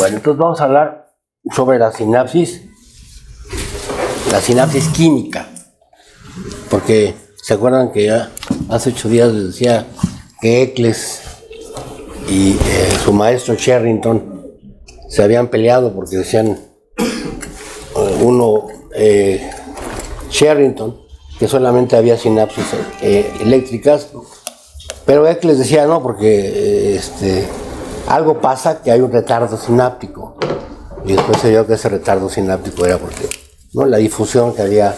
Bueno, entonces vamos a hablar sobre la sinapsis química, porque se acuerdan que ya hace 8 días les decía que Eccles y su maestro Sherrington se habían peleado porque decían Sherrington que solamente había sinapsis eléctricas, pero Eccles decía no, porque algo pasa, que hay un retardo sináptico, y después se vio que ese retardo sináptico era porque la difusión que había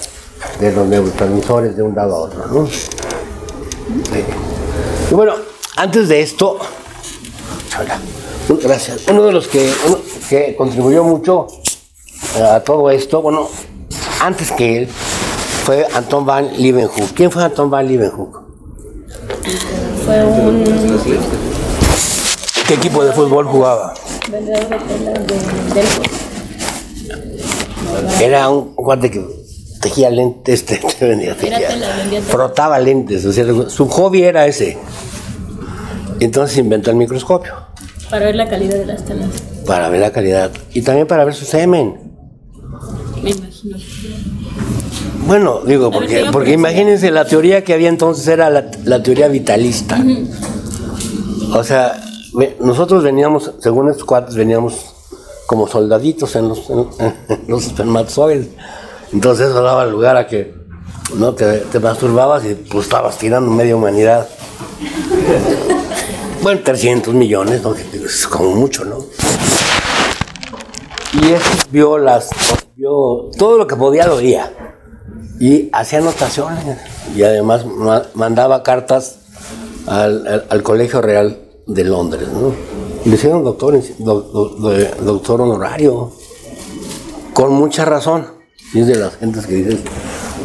de los neurotransmisores de un lado a otro, ¿no? Sí. Y bueno, antes de esto, gracias, uno de los que contribuyó mucho a todo esto, bueno, antes que él, fue Anton van Leeuwenhoek. ¿Quién fue Anton van Leeuwenhoek? Fue un... ¿Qué equipo de fútbol jugaba? vendedor de telas de Delfos. Era un cuate que tejía lentes, vendía frotaba lentes, o sea, su hobby era ese. Entonces inventó el microscopio. Para ver la calidad de las telas. Para ver la calidad. Y también para ver su semen. Me imagino. Bueno, digo, porque imagínense, la teoría que había entonces era la teoría vitalista. O sea, nosotros veníamos, según estos cuates, veníamos como soldaditos en los espermatozoides. Entonces eso daba lugar a que no te masturbabas y pues estabas tirando media humanidad. Bueno, 300 millones, ¿no? Es como mucho, ¿no? Y él vio todo lo que podía, lo veía. Y hacía anotaciones. Y además mandaba cartas al Colegio Real de Londres, ¿no? Y le hicieron doctor honorario. Con mucha razón. Y es de las gentes que dicen,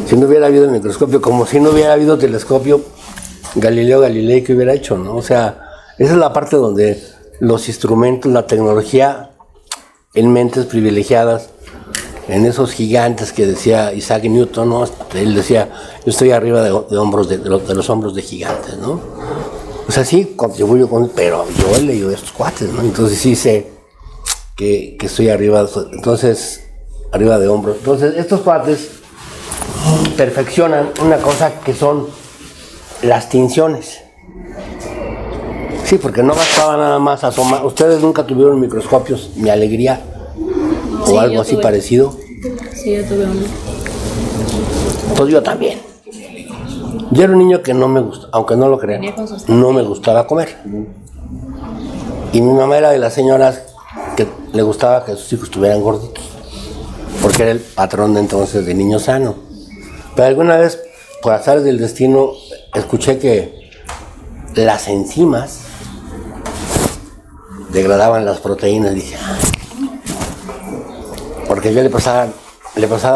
si no hubiera habido el microscopio, como si no hubiera habido telescopio, Galileo Galilei, ¿qué hubiera hecho, no? O sea, esa es la parte donde los instrumentos, la tecnología, en mentes privilegiadas, en esos gigantes que decía Isaac Newton, ¿no? Él decía, yo estoy arriba de los hombros de gigantes, ¿no? O sea, sí, contribuyo pero yo he leído estos cuates, ¿no? Entonces sí sé que estoy arriba, entonces, arriba de hombros. Entonces, estos cuates perfeccionan una cosa que son las tinciones. Sí, porque no bastaba nada más asomar. ¿Ustedes nunca tuvieron microscopios, mi alegría? ¿O sí, algo así parecido? Sí, yo tuve uno. Pues yo también. Yo era un niño que no me gustaba, aunque no lo crean, no me gustaba comer. Y mi mamá era de las señoras que le gustaba que sus hijos estuvieran gorditos, porque era el patrón de entonces de niño sano. Pero alguna vez, por azares del destino, escuché que las enzimas degradaban las proteínas. Dije, porque yo le pasaba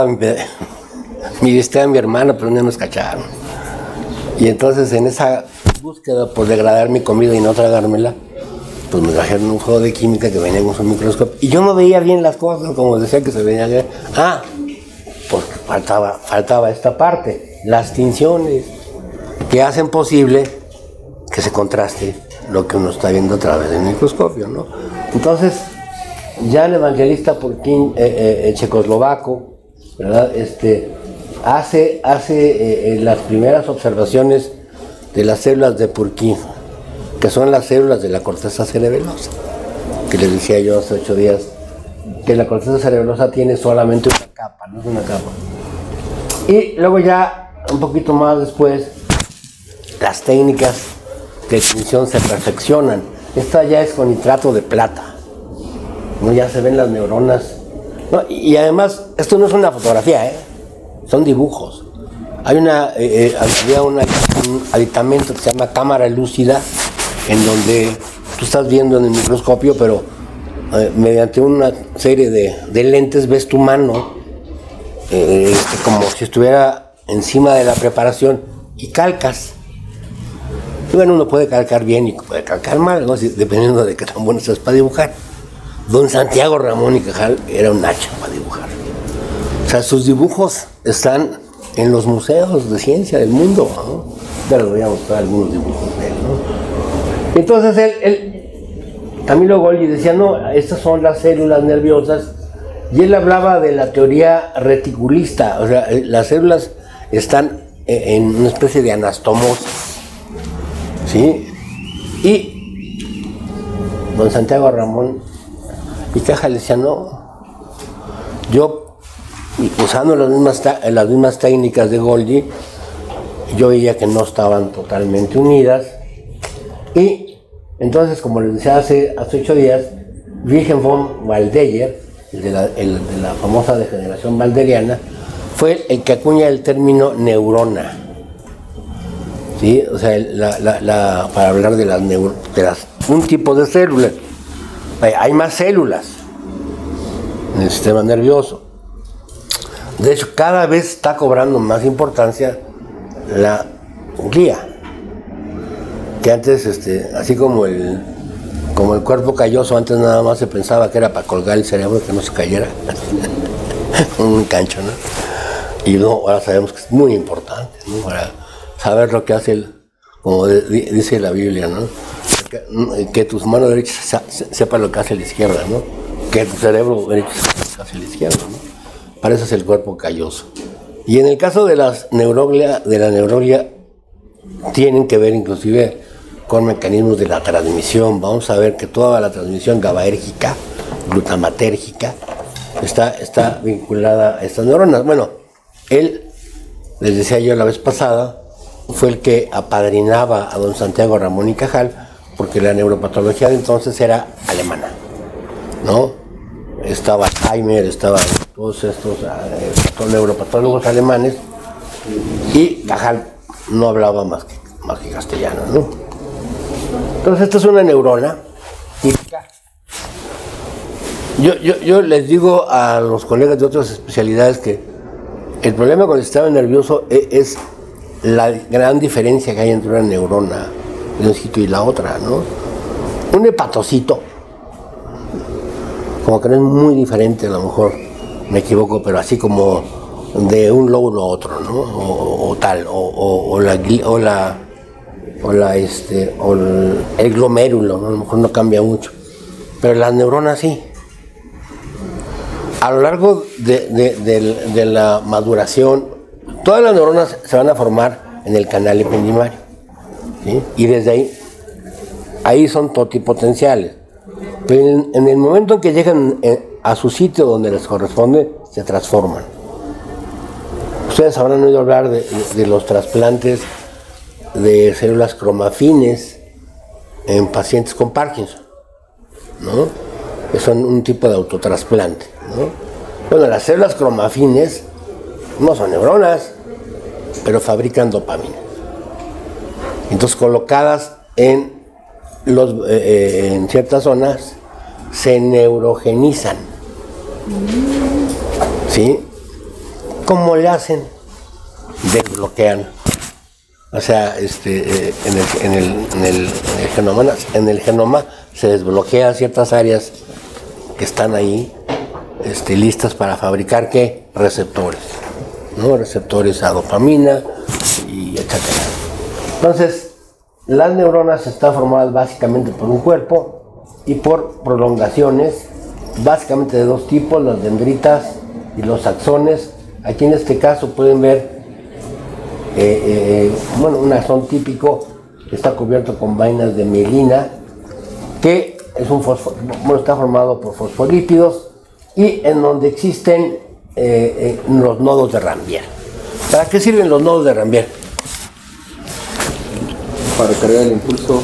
mi bistec a mi hermana, pero no nos cacharon. Y entonces en esa búsqueda por degradar mi comida y no tragármela, pues me trajeron un juego de química que venía con un microscopio. Y yo no veía bien las cosas, como decía que se veía bien. Porque faltaba esta parte, las tinciones, que hacen posible que se contraste lo que uno está viendo a través del microscopio, ¿no? Entonces, ya el evangelista Purkin, checoslovaco, ¿verdad? Hace las primeras observaciones de las células de Purkin, que son las células de la corteza cerebelosa, que les decía yo hace 8 días, que la corteza cerebelosa tiene solamente una capa, no es una capa. Y luego ya, un poquito más después, las técnicas de tinción se perfeccionan. Esta ya es con nitrato de plata, ¿no? Ya se ven las neuronas, ¿no? Y además, esto no es una fotografía, son dibujos. Había un aditamento que se llama cámara lúcida, en donde tú estás viendo en el microscopio, pero mediante una serie de lentes ves tu mano como si estuviera encima de la preparación y calcas. Y bueno, uno puede calcar bien y puede calcar mal, ¿no? Dependiendo de qué tan bueno seas para dibujar. Don Santiago Ramón y Cajal era un hacha para dibujar. O sea, sus dibujos están en los museos de ciencia del mundo, ¿no? Ya les voy a mostrar algunos dibujos de él, ¿no? Entonces él Camilo Golgi decía, no, estas son las células nerviosas, y él hablaba de la teoría reticulista, o sea, las células están en una especie de anastomosis, ¿sí? Y don Santiago Ramón y Cajal decía, no, yo, usando las mismas técnicas de Golgi, yo veía que no estaban totalmente unidas, y entonces, como les decía hace 8 días, Wilhelm von Waldeyer, el de la famosa degeneración walderiana, fue el que acuña el término neurona, ¿sí? O sea, para hablar de un tipo de células. Hay más células en el sistema nervioso. De hecho, cada vez está cobrando más importancia la glía, que antes, así como el cuerpo calloso, antes nada más se pensaba que era para colgar el cerebro, que no se cayera, un gancho, ¿no? Y no, ahora sabemos que es muy importante, ¿no? Para saber lo que hace como dice la Biblia, ¿no? Que tus manos derechas sepan lo que hace la izquierda, ¿no? Que tu cerebro derecho sepa lo que hace la izquierda, ¿no? Para eso es el cuerpo calloso. Y en el caso de la neuroglia, tienen que ver inclusive con mecanismos de la transmisión. Vamos a ver que toda la transmisión GABAérgica, glutamatérgica, está vinculada a estas neuronas. Bueno, él, les decía yo la vez pasada, fue el que apadrinaba a don Santiago Ramón y Cajal, porque la neuropatología de entonces era alemana, ¿no? Estaba Alzheimer, estaban todos estos neuropatólogos alemanes, y Cajal no hablaba más que castellano, ¿no? Entonces, esta es una neurona típica. Yo les digo a los colegas de otras especialidades que el problema con el sistema nervioso es la gran diferencia que hay entre una neurona de un sitio y la otra, ¿no? Un hepatocito, como que no es muy diferente, a lo mejor me equivoco, pero así como de un lóbulo a otro, ¿no? O el glomérulo, ¿no? A lo mejor no cambia mucho, pero las neuronas sí. A lo largo de la maduración, todas las neuronas se van a formar en el canal ependimario, ¿sí? Y desde ahí son totipotenciales. Pero en el momento en que llegan a su sitio donde les corresponde, se transforman. Ustedes habrán oído hablar de los trasplantes de células cromafines en pacientes con Parkinson, ¿no? Que son un tipo de autotrasplante, ¿no? Bueno, las células cromafines no son neuronas, pero fabrican dopamina. Entonces, colocadas en ciertas zonas, se neurogenizan, ¿sí? ¿Cómo le hacen? Desbloquean. O sea, en el genoma se desbloquean ciertas áreas que están ahí, listas para fabricar ¿qué? Receptores, ¿no? Receptores a dopamina y etcétera. Entonces, las neuronas están formadas básicamente por un cuerpo y por prolongaciones, básicamente de dos tipos, las dendritas y los axones. Aquí en este caso pueden ver un axón típico que está cubierto con vainas de mielina, que es está formado por fosfolípidos, y en donde existen los nodos de Rambier. ¿Para qué sirven los nodos de Rambier? Para cargar el impulso,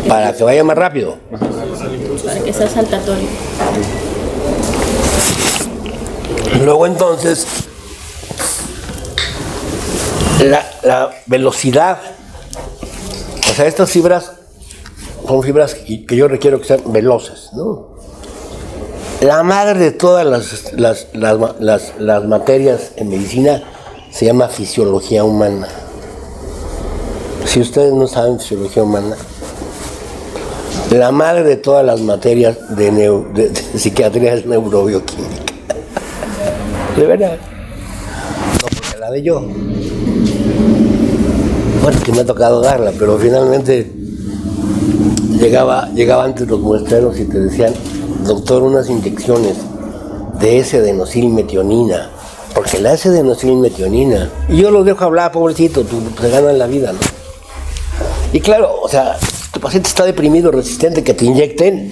para que vaya más rápido. Para que sea saltatorio. Luego entonces, la velocidad, o sea, estas fibras son fibras que yo requiero que sean veloces, ¿no? La madre de todas las materias en medicina se llama fisiología humana. Si ustedes no saben fisiología humana, la madre de todas las materias de psiquiatría es neurobioquímica. De verdad. No porque la de yo. Bueno, que me ha tocado darla, pero finalmente llegaba antes los muestreros y te decían, doctor, unas inyecciones de S-adenosilmetionina, porque la S-adenosilmetionina, y yo los dejo hablar, pobrecito, se ganan la vida, ¿no? Y claro, o sea, tu paciente está deprimido, resistente, que te inyecten,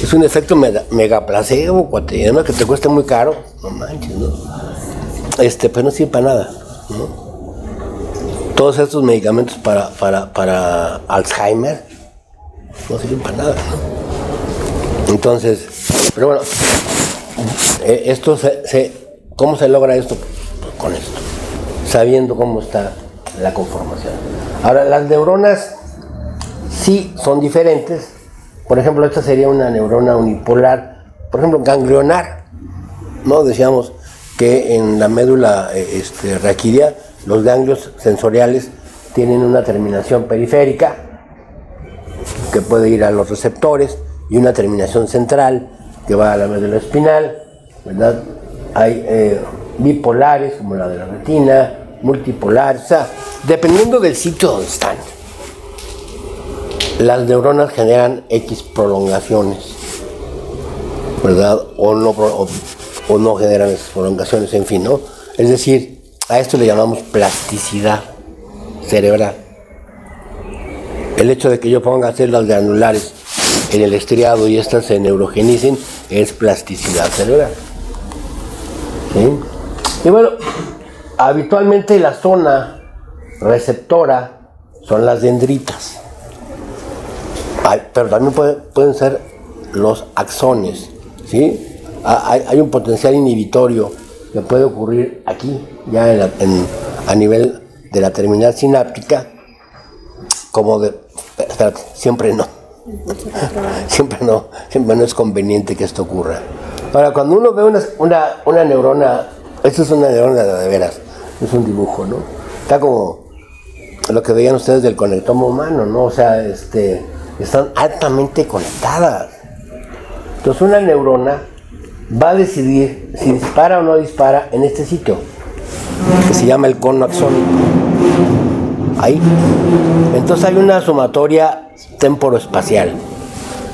es un efecto mega placebo, cuate, además que te cuesta muy caro, no manches, ¿no? Pues no sirve para nada, ¿no? Todos estos medicamentos para Alzheimer no sirven para nada, ¿no? Entonces, pero bueno, ¿cómo se logra esto? Pues con esto, sabiendo cómo está la conformación. Ahora, las neuronas sí son diferentes. Por ejemplo, esta sería una neurona unipolar, por ejemplo, ganglionar, ¿no? Decíamos que en la médula raquídea los ganglios sensoriales tienen una terminación periférica que puede ir a los receptores y una terminación central que va a la médula espinal, ¿verdad? Hay bipolares como la de la retina, multipolares, o sea, dependiendo del sitio donde están. Las neuronas generan X prolongaciones, ¿verdad? O no generan esas prolongaciones, en fin, ¿no? Es decir, a esto le llamamos plasticidad cerebral. El hecho de que yo ponga células granulares en el estriado y estas se neurogenicen es plasticidad cerebral. ¿Sí? Y bueno, habitualmente la zona receptora son las dendritas. Pero también pueden ser los axones, ¿sí? Hay un potencial inhibitorio que puede ocurrir aquí, ya a nivel de la terminal sináptica, siempre no. Siempre no es conveniente que esto ocurra. Ahora, cuando uno ve una neurona, esto es una neurona de veras, es un dibujo, ¿no? Está como lo que veían ustedes del conectoma humano, ¿no? O sea, están altamente conectadas. Entonces una neurona va a decidir si dispara o no dispara en este sitio, que se llama el cono axónico. Ahí. Entonces hay una sumatoria temporoespacial.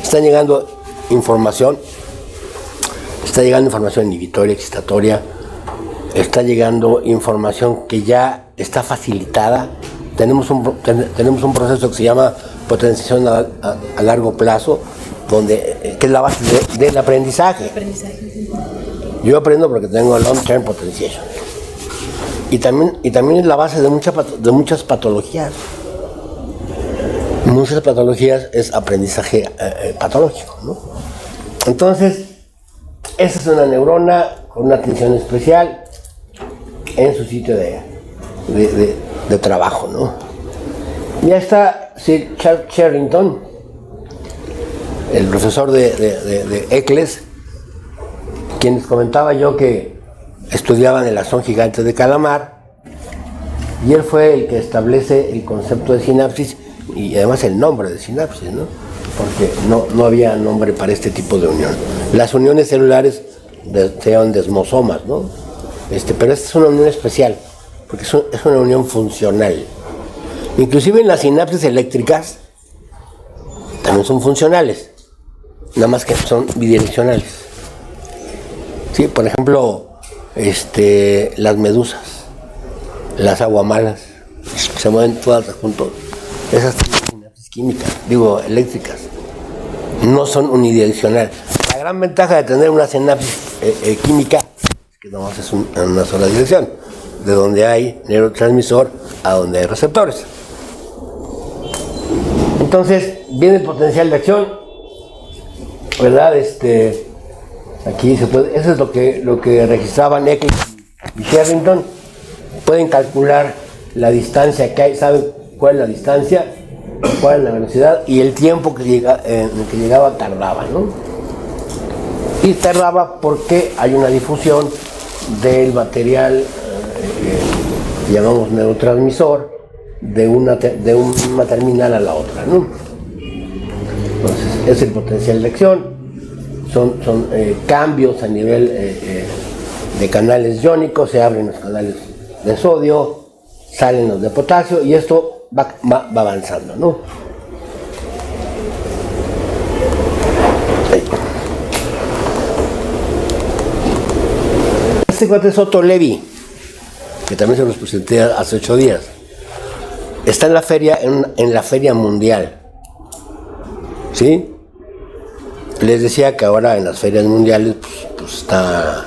Está llegando información inhibitoria, excitatoria, está llegando información que ya está facilitada. Tenemos un proceso que se llama potenciación a largo plazo, que es la base del aprendizaje. Yo aprendo porque tengo long term potentiation. Y también es la base de muchas patologías. Muchas patologías es aprendizaje patológico, ¿no? Entonces, esa es una neurona con una atención especial en su sitio de trabajo, ¿no? Ya está Sir Charles Sherrington, el profesor de Eccles, quienes comentaba yo que estudiaban el axón gigante de Calamar, y él fue el que establece el concepto de sinapsis y además el nombre de sinapsis, ¿no? Porque no había nombre para este tipo de unión. Las uniones celulares se llaman desmosomas, ¿no? Pero esta es una unión especial, porque es una unión funcional. Inclusive en las sinapsis eléctricas también son funcionales, nada más que son bidireccionales. Sí, por ejemplo, las medusas, las aguamalas, se mueven todas juntos. Esas sinapsis químicas, eléctricas, no son unidireccionales. La gran ventaja de tener una sinapsis química es que no es en una sola dirección, de donde hay neurotransmisor a donde hay receptores. Entonces viene el potencial de acción, ¿verdad? Aquí se puede, eso es lo que registraban Eccles y Sherrington. Pueden calcular la distancia que hay, saben cuál es la distancia, cuál es la velocidad y el tiempo en el que llegaba tardaba, ¿no? Y tardaba porque hay una difusión del material que llamamos neurotransmisor de una terminal a la otra, ¿no? Entonces, es el potencial de acción, son cambios a nivel de canales iónicos, se abren los canales de sodio, salen los de potasio y esto va avanzando, ¿no? Este cuate es Otto Levi, que también se los presenté hace 8 días. Está en la feria, en la feria mundial. ¿Sí? Les decía que ahora en las ferias mundiales pues está...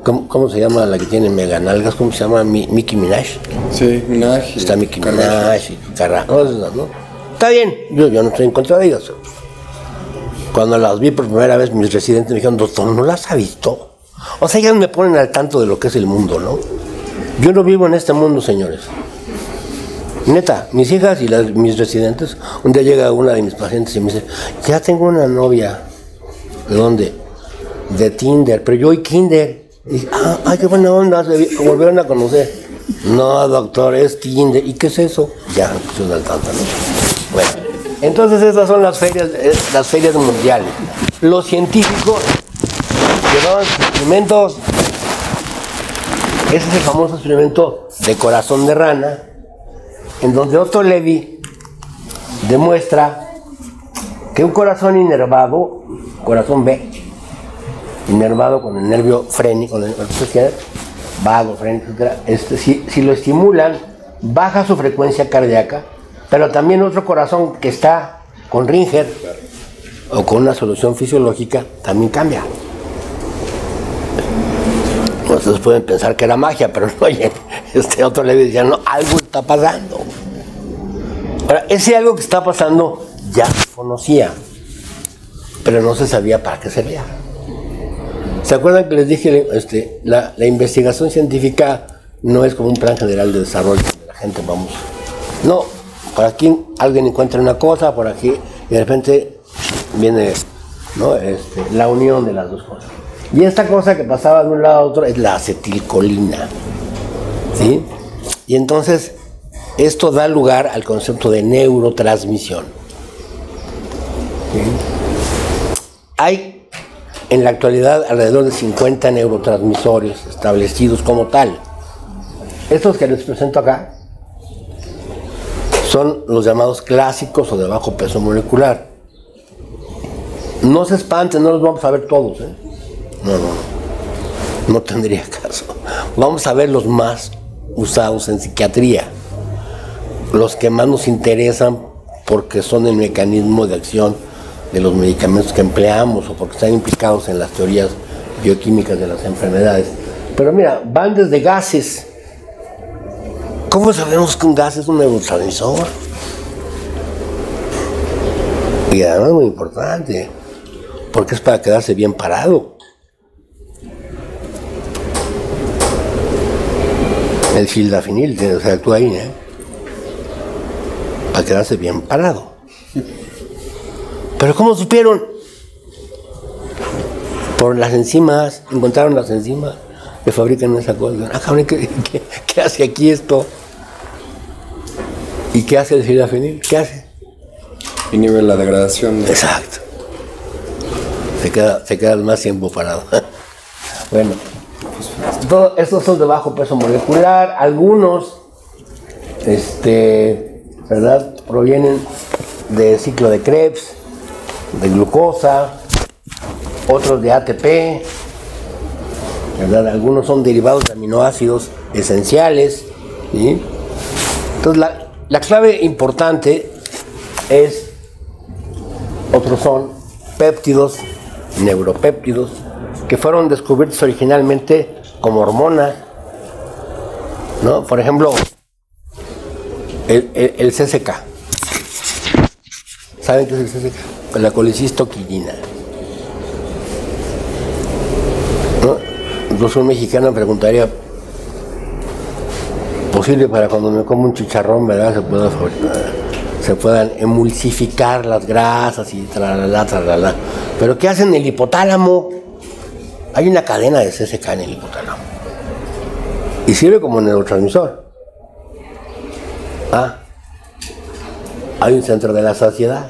¿Cómo se llama la que tiene mega nalgas? ¿Cómo se llama? Nicki Minaj. Sí, Minaj. Está Nicki Minaj y Carrasco, ¿no? Está bien, yo no estoy en contra de ellas. Cuando las vi por primera vez, mis residentes me dijeron, doctor, ¿no las ha visto? O sea, ellas me ponen al tanto de lo que es el mundo, ¿no? Yo no vivo en este mundo, señores. Neta, mis hijas y mis residentes, un día llega una de mis pacientes y me dice, ya tengo una novia. ¿De dónde? De Tinder, pero yo hoy Kinder. Y dije, ay, qué buena onda, se volvieron a conocer. No, doctor, es Tinder. ¿Y qué es eso? Ya, pues es al tanto, ¿no? Bueno, entonces estas son las ferias mundiales. Los científicos llevaban experimentos. Ese es el famoso experimento de corazón de rana, en donde Otto Levi demuestra que un corazón inervado, corazón B, inervado con el nervio frénico, vago, frénico, si lo estimulan, baja su frecuencia cardíaca, pero también otro corazón que está con Ringer o con una solución fisiológica también cambia. Ustedes pueden pensar que era magia, pero no, oye, Otto Levi decía, no, algo está pasando. Ahora, ese algo que está pasando ya se conocía, pero no se sabía para qué servía. ¿Se acuerdan que les dije, la investigación científica no es como un plan general de desarrollo donde la gente vamos? No, por aquí alguien encuentra una cosa, por aquí, y de repente viene, ¿no? La unión de las dos cosas. Y esta cosa que pasaba de un lado a otro es la acetilcolina, ¿sí? Y entonces esto da lugar al concepto de neurotransmisión. ¿Sí? Hay en la actualidad alrededor de 50 neurotransmisores establecidos como tal. Estos que les presento acá son los llamados clásicos o de bajo peso molecular. No se espanten, no los vamos a ver todos, ¿eh? No tendría caso. Vamos a ver los más usados en psiquiatría, los que más nos interesan porque son el mecanismo de acción de los medicamentos que empleamos o porque están implicados en las teorías bioquímicas de las enfermedades. Pero mira, van desde gases. ¿Cómo sabemos que un gas es un neurotransmisor? Y además muy importante, porque es para quedarse bien parado. El sildenafil, o sea, actúa ahí, para quedarse bien parado. ¿Pero cómo supieron? Por las enzimas, encontraron las enzimas que fabrican esa cosa. ¿Qué hace aquí esto? ¿Y qué hace el sildenafil? ¿Qué hace? Inhibe la degradación. Exacto. Se queda más tiempo parado. Bueno. Estos son de bajo peso molecular, algunos ¿verdad? Provienen del ciclo de Krebs, de glucosa, otros de ATP, ¿verdad? Algunos son derivados de aminoácidos esenciales, ¿sí? Entonces la clave importante es, otros son péptidos, neuropéptidos, que fueron descubiertos originalmente como hormonas, ¿no? Por ejemplo, el CCK. ¿Saben qué es el CCK? La colicistoquinina, ¿no? Incluso un mexicano me preguntaría, posible para cuando me como un chicharrón, ¿verdad? Se puedan emulsificar las grasas y tralala, tralala. Pero ¿qué hacen el hipotálamo? Hay una cadena de CCK en el hipotálamo y sirve como neurotransmisor. Hay un centro de la saciedad.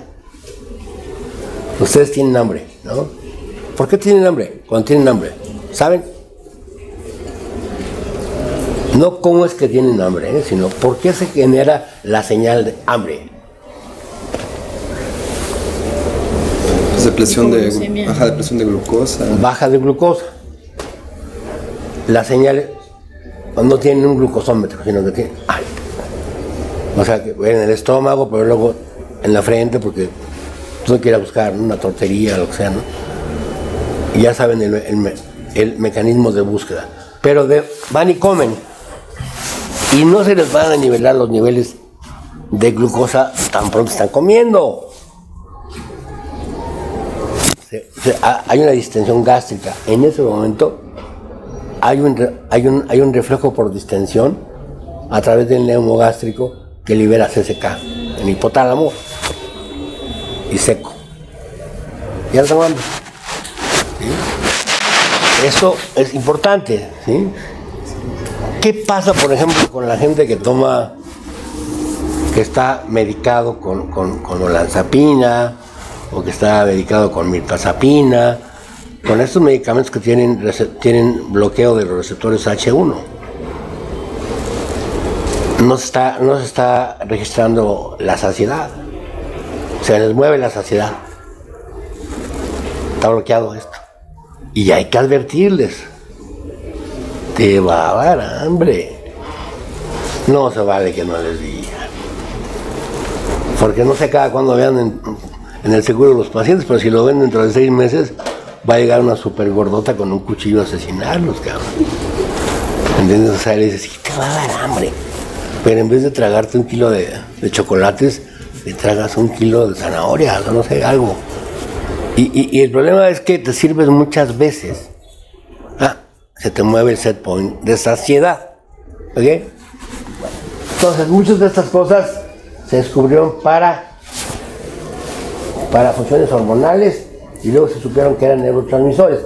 Ustedes tienen hambre, ¿no? ¿Por qué tienen hambre? Cuando tienen hambre, ¿saben? No cómo es que tienen hambre, sino por qué se genera la señal de hambre. Se Depresión de, Hipoglucemia. depresión de glucosa. baja de glucosa. Las señales no tienen un glucosómetro, sino que tienen... O sea, que en el estómago, pero luego en la frente, porque tú no quieres buscar una tortería, lo que sea, ¿no? Y ya saben el mecanismo de búsqueda. Pero van y comen. Y no se les van a nivelar los niveles de glucosa tan pronto están comiendo. Hay una distensión gástrica. En ese momento hay un reflejo por distensión a través del neumo gástrico que libera CCK en el hipotálamo y seco. Ya estamos hablando. ¿Sí? Eso es importante, ¿sí? ¿Qué pasa, por ejemplo, con la gente que está medicado con olanzapina o que está medicado con mirtazapina, con estos medicamentos que tienen bloqueo de los receptores H1? No se está registrando la saciedad. Se les mueve la saciedad. Está bloqueado esto. Y hay que advertirles. Te va a dar hambre. No se vale que no les diga. Porque no sé cada cuándo vean en el seguro los pacientes, pero si lo ven dentro de 6 meses, va a llegar una super gordota con un cuchillo a asesinarlos, cabrón. ¿Entiendes? O sea, le dices, sí, te va a dar hambre. Pero en vez de tragarte 1 kilo de chocolates, le tragas 1 kilo de zanahoria, o no sé, algo. Y el problema es que te sirves muchas veces. Se te mueve el set point de saciedad. ¿Ok? Entonces, muchas de estas cosas se descubrieron para funciones hormonales y luego se supieron que eran neurotransmisores.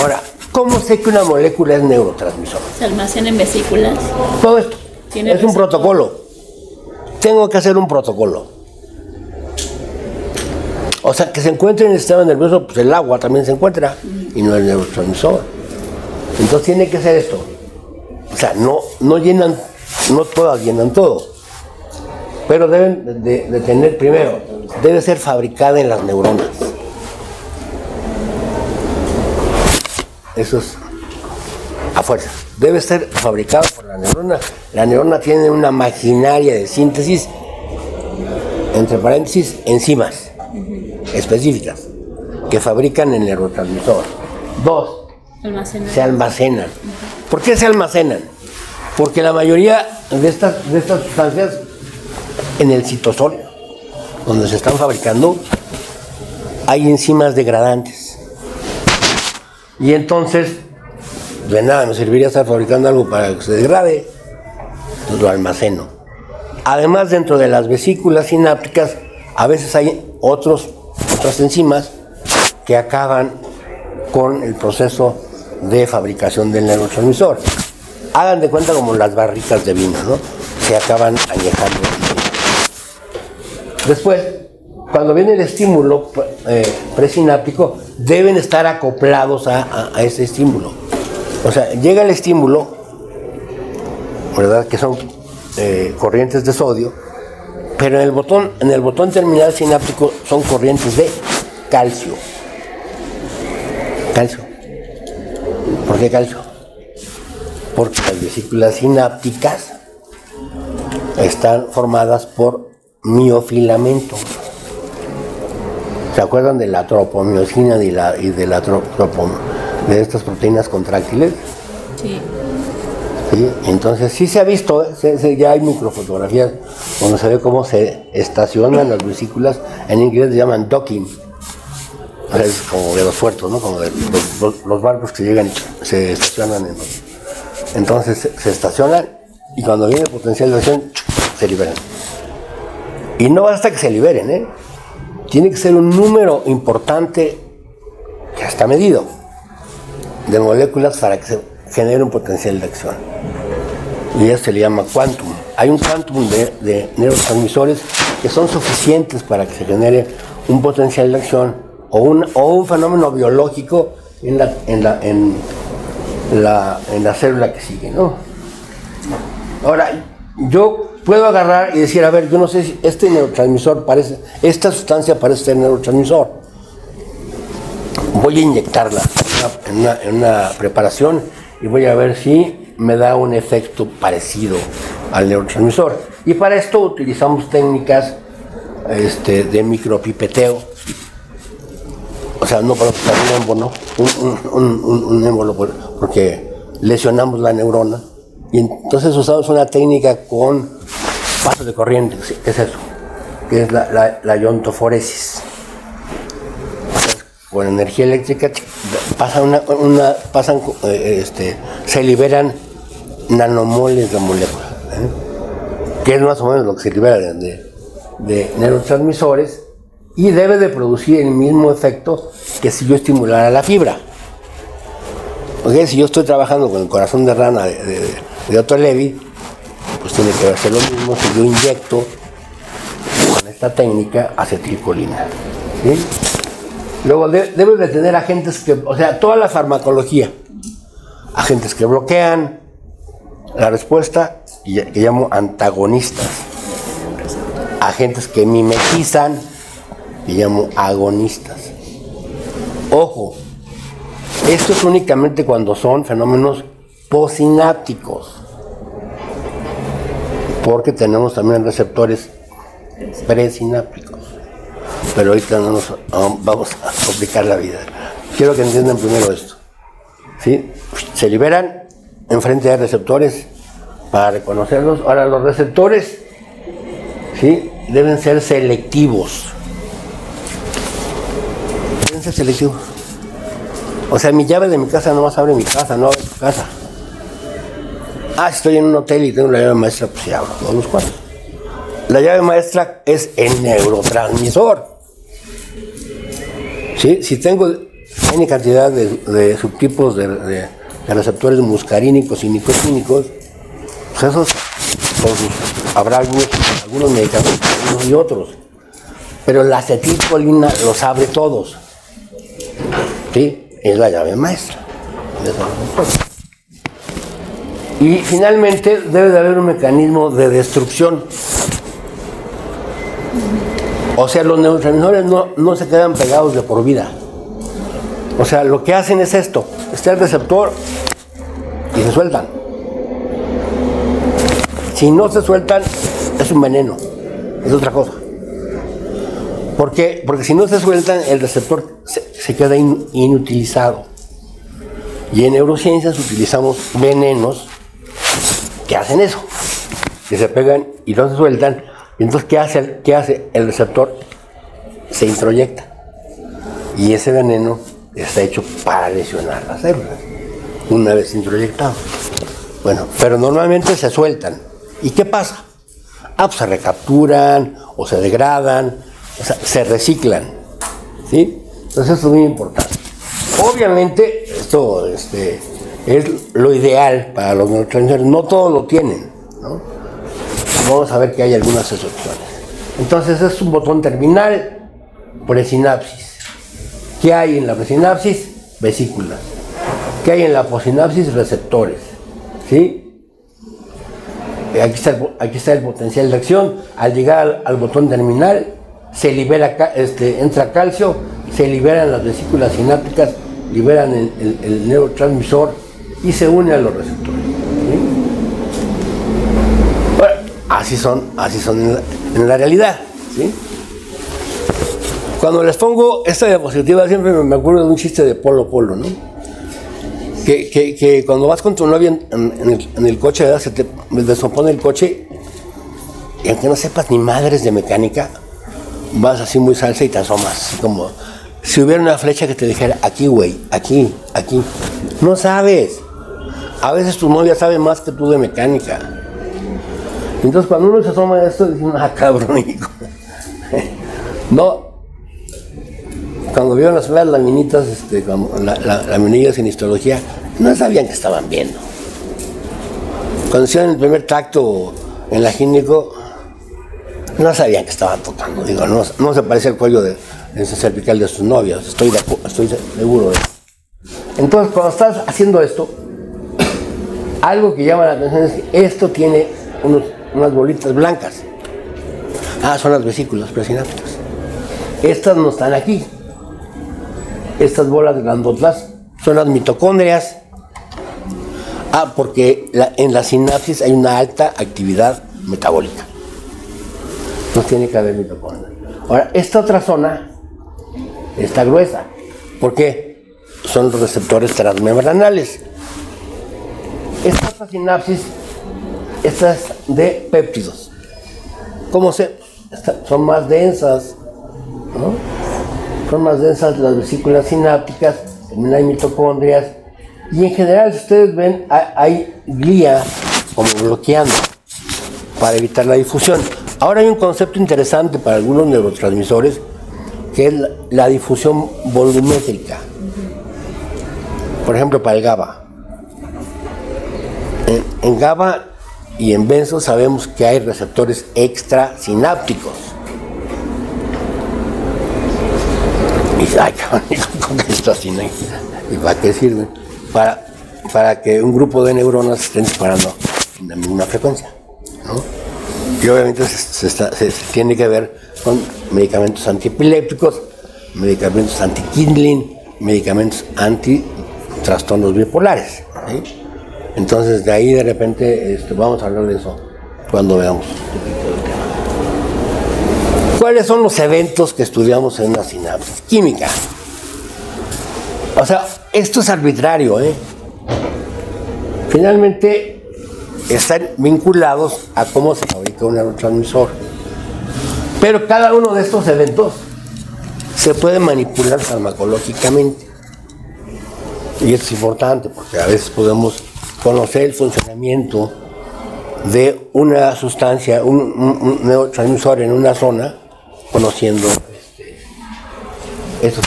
Ahora, ¿cómo sé que una molécula es neurotransmisor? Se almacena en vesículas. Todo esto es un protocolo. Tengo que hacer un protocolo. O sea, que se encuentre en el sistema nervioso, pues el agua también se encuentra y no es neurotransmisor. Entonces tiene que ser esto. O sea, no llenan, no todas llenan todo. Pero deben de tener, primero, debe ser fabricada en las neuronas. Eso es a fuerza. Debe ser fabricado por la neurona. La neurona tiene una maquinaria de síntesis, entre paréntesis, enzimas específicas que fabrican el neurotransmisor. 2, se almacenan. ¿Por qué se almacenan? Porque la mayoría de estas sustancias en el citosol, donde se están fabricando, hay enzimas degradantes. Y entonces, de nada me serviría estar fabricando algo para que se degrade, pues lo almaceno. Además, dentro de las vesículas sinápticas, a veces hay otras enzimas que acaban con el proceso de fabricación del neurotransmisor. Hagan de cuenta como las barricas de vino, ¿no? Se acaban añejando. Después, cuando viene el estímulo presináptico, deben estar acoplados a ese estímulo. O sea, llega el estímulo, ¿verdad? Que son corrientes de sodio, pero en el botón terminal sináptico son corrientes de calcio. Calcio. ¿Por qué calcio? Porque las vesículas sinápticas están formadas por miofilamento. ¿Se acuerdan de la tropomiosina y de de estas proteínas contráctiles? Sí. ¿Sí? Entonces sí se ha visto, ya hay microfotografías donde se ve cómo se estacionan las vesículas. En inglés se llaman docking. Es como de los puertos, ¿no? Como de los barcos que llegan y se estacionan. Entonces se estacionan y cuando viene el potencial de acción se liberan. Y no basta que se liberen, ¿eh? Tiene que ser un número importante que está medido de moléculas para que se genere un potencial de acción. Y eso se le llama quantum. Hay un quantum de neurotransmisores que son suficientes para que se genere un potencial de acción o un fenómeno biológico en la célula que sigue, ¿no? Ahora, yo puedo agarrar y decir, a ver, yo no sé si este neurotransmisor esta sustancia parece ser neurotransmisor. voy a inyectarla en una preparación y voy a ver si me da un efecto parecido al neurotransmisor. Y para esto utilizamos técnicas de micropipeteo. O sea, no para usar un émbolo, un émbolo porque lesionamos la neurona. Y entonces usamos una técnica con paso de corriente. ¿Qué es eso? Que es la iontoforesis. Con energía eléctrica se liberan nanomoles de molécula, que es más o menos lo que se libera de neurotransmisores, y debe de producir el mismo efecto que si yo estimulara la fibra. ¿Okay? Si yo estoy trabajando con el corazón de rana de Otto Levi, pues tiene que hacer lo mismo si yo inyecto con esta técnica acetilcolina. ¿Sí? Luego debe de tener agentes o sea, toda la farmacología, agentes que bloquean la respuesta, que llamo antagonistas, agentes que mimetizan, que llamo agonistas. Ojo, esto es únicamente cuando son fenómenos posinápticos, porque tenemos también receptores presinápticos. Pero ahorita no nos vamos a complicar la vida. Quiero que entiendan primero esto. ¿Sí? Se liberan enfrente de receptores para reconocerlos. Ahora, los receptores, ¿sí?, deben ser selectivos. Deben ser selectivos. O sea, mi llave de mi casa nomás abre mi casa, no abre tu casa. Si estoy en un hotel y tengo la llave maestra, pues ya abro todos los cuartos. La llave maestra es el neurotransmisor. ¿Sí? Si tengo N cantidad de subtipos de receptores muscarínicos y nicotínicos, pues esos habrá algunos medicamentos, unos y otros. Pero la acetilcolina los abre todos. ¿Sí? Es la llave maestra. Y finalmente debe de haber un mecanismo de destrucción. O sea, los neurotransmisores no se quedan pegados de por vida. O sea, lo que hacen es esto. Está el receptor y se sueltan. Si no se sueltan, es un veneno. Es otra cosa. ¿Por qué? Porque si no se sueltan, el receptor se queda inutilizado. Y en neurociencias utilizamos venenos que hacen eso. Que se pegan y no se sueltan. Y entonces, ¿qué hace el receptor? Se introyecta. Y ese veneno está hecho para lesionar las células, una vez introyectado. Bueno, pero normalmente se sueltan. ¿Y qué pasa? Pues se recapturan, o se degradan, o sea, se reciclan. ¿Sí? Entonces, esto es muy importante. Obviamente, esto es lo ideal para los neurotransmisores. No todos lo tienen, ¿no? Vamos a ver que hay algunas excepciones. Entonces, es un botón terminal, presinapsis. ¿Qué hay en la presinapsis? Vesículas. ¿Qué hay en la possinapsis? Receptores. ¿Sí? Aquí está el potencial de acción. Al llegar al botón terminal, se libera, entra calcio, se liberan las vesículas sinápticas, liberan el neurotransmisor y se une a los receptores. ¿Sí? Así son en la realidad, ¿sí? Cuando les pongo esta diapositiva siempre me acuerdo de un chiste de Polo Polo, ¿no? Que cuando vas con tu novia en el coche, ¿verdad? Se te descompone el coche y aunque no sepas ni madres de mecánica, vas así muy salsa y te asomas, como si hubiera una flecha que te dijera, aquí güey, aquí. No sabes. A veces tu novia sabe más que tú de mecánica. Entonces, cuando uno se asoma a esto, dice, cabrón, hijo. No. Cuando vieron las laminitas, las laminillas en histología, no sabían que estaban viendo. Cuando hicieron el primer tacto en la gínico, no sabían que estaban tocando. Digo, no se parece al cuello de ese cervical de sus novias. Estoy seguro de eso. Entonces, cuando estás haciendo esto, algo que llama la atención es que esto tiene unas bolitas blancas. Son las vesículas presinápticas. Estas no están aquí. Estas bolas grandotas son las mitocondrias. Porque en la sinapsis hay una alta actividad metabólica. No tiene que haber mitocondria. Ahora, esta otra zona está gruesa. ¿Por qué? Son los receptores transmembranales. Esta otra sinapsis, esta es de péptidos. ¿Cómo se? Son más densas, ¿no? Son más densas las vesículas sinápticas, también hay mitocondrias. Y en general, si ustedes ven, hay glía como bloqueando para evitar la difusión. Ahora hay un concepto interesante para algunos neurotransmisores, que es la difusión volumétrica. Por ejemplo, para el GABA. En GABA y en benzo sabemos que hay receptores extrasinápticos. Y ay, ¿cómo que esto así, no? ¿Y para qué sirven? Para que un grupo de neuronas estén disparando en la misma frecuencia, ¿no? Y obviamente se tiene que ver con medicamentos antiepilépticos, medicamentos anti-kindling, medicamentos anti-trastornos bipolares, ¿sí? Entonces de ahí de repente vamos a hablar de eso cuando veamos este tipo de temas. ¿Cuáles son los eventos que estudiamos en una sinapsis química? O sea, esto es arbitrario, ¿eh? Finalmente están vinculados a cómo se fabrica un neurotransmisor. Pero cada uno de estos eventos se puede manipular farmacológicamente. Y esto es importante porque a veces podemos conocer el funcionamiento de una sustancia, un neurotransmisor en una zona, conociendo eso.